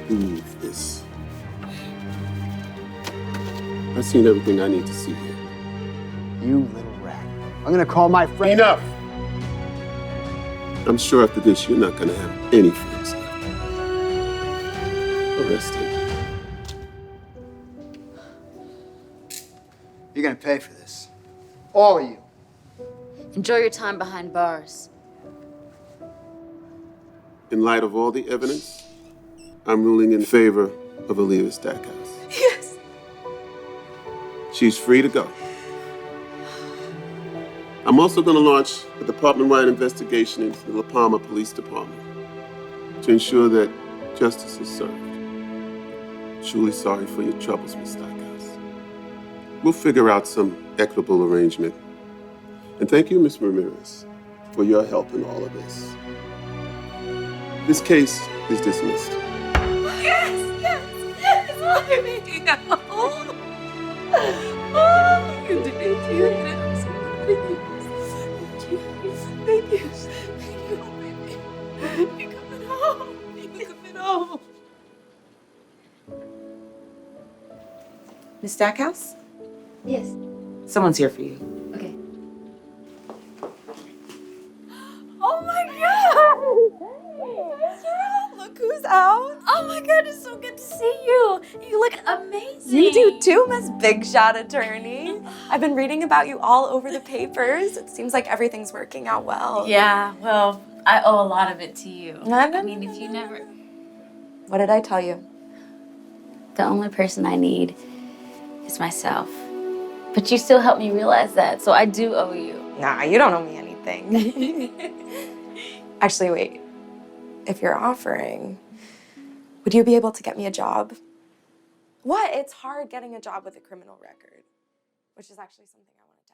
Prove this. I've seen everything I need to see here. You little rat. I'm gonna call my friend. Enough! I'm sure after this, you're not gonna have any friends left. Arrest him. You're gonna pay for this. All of you. Enjoy your time behind bars. In light of all the evidence, I'm ruling in favor of Aaliyah Stackhouse. Yes. She's free to go. I'm also going to launch a department-wide investigation into the La Palma Police Department to ensure that justice is served. Truly sorry for your troubles, Miss Stackhouse. We'll figure out some equitable arrangement. And thank you, Miss Ramirez, for your help in all of this. This case is dismissed. Yes, yes, it's my video. Oh, you did it. You did it. I'm so proud of you. Thank you. Thank you, baby. You're coming home. You're coming home. Miss Stackhouse? Yes. Someone's here for you. Okay. Oh my God! Look who's out! Oh my God, it's so good to see you. You look amazing. You do too, Miss Big Shot Attorney. I've been reading about you all over the papers. It seems like everything's working out well. Yeah, well, I owe a lot of it to you. I mean, if you never... What did I tell you? The only person I need is myself. But you still helped me realize that, so I do owe you. Nah, you don't owe me anything. Actually, wait. If you're offering, would you be able to get me a job? What? It's hard getting a job with a criminal record, which is actually something I wanted to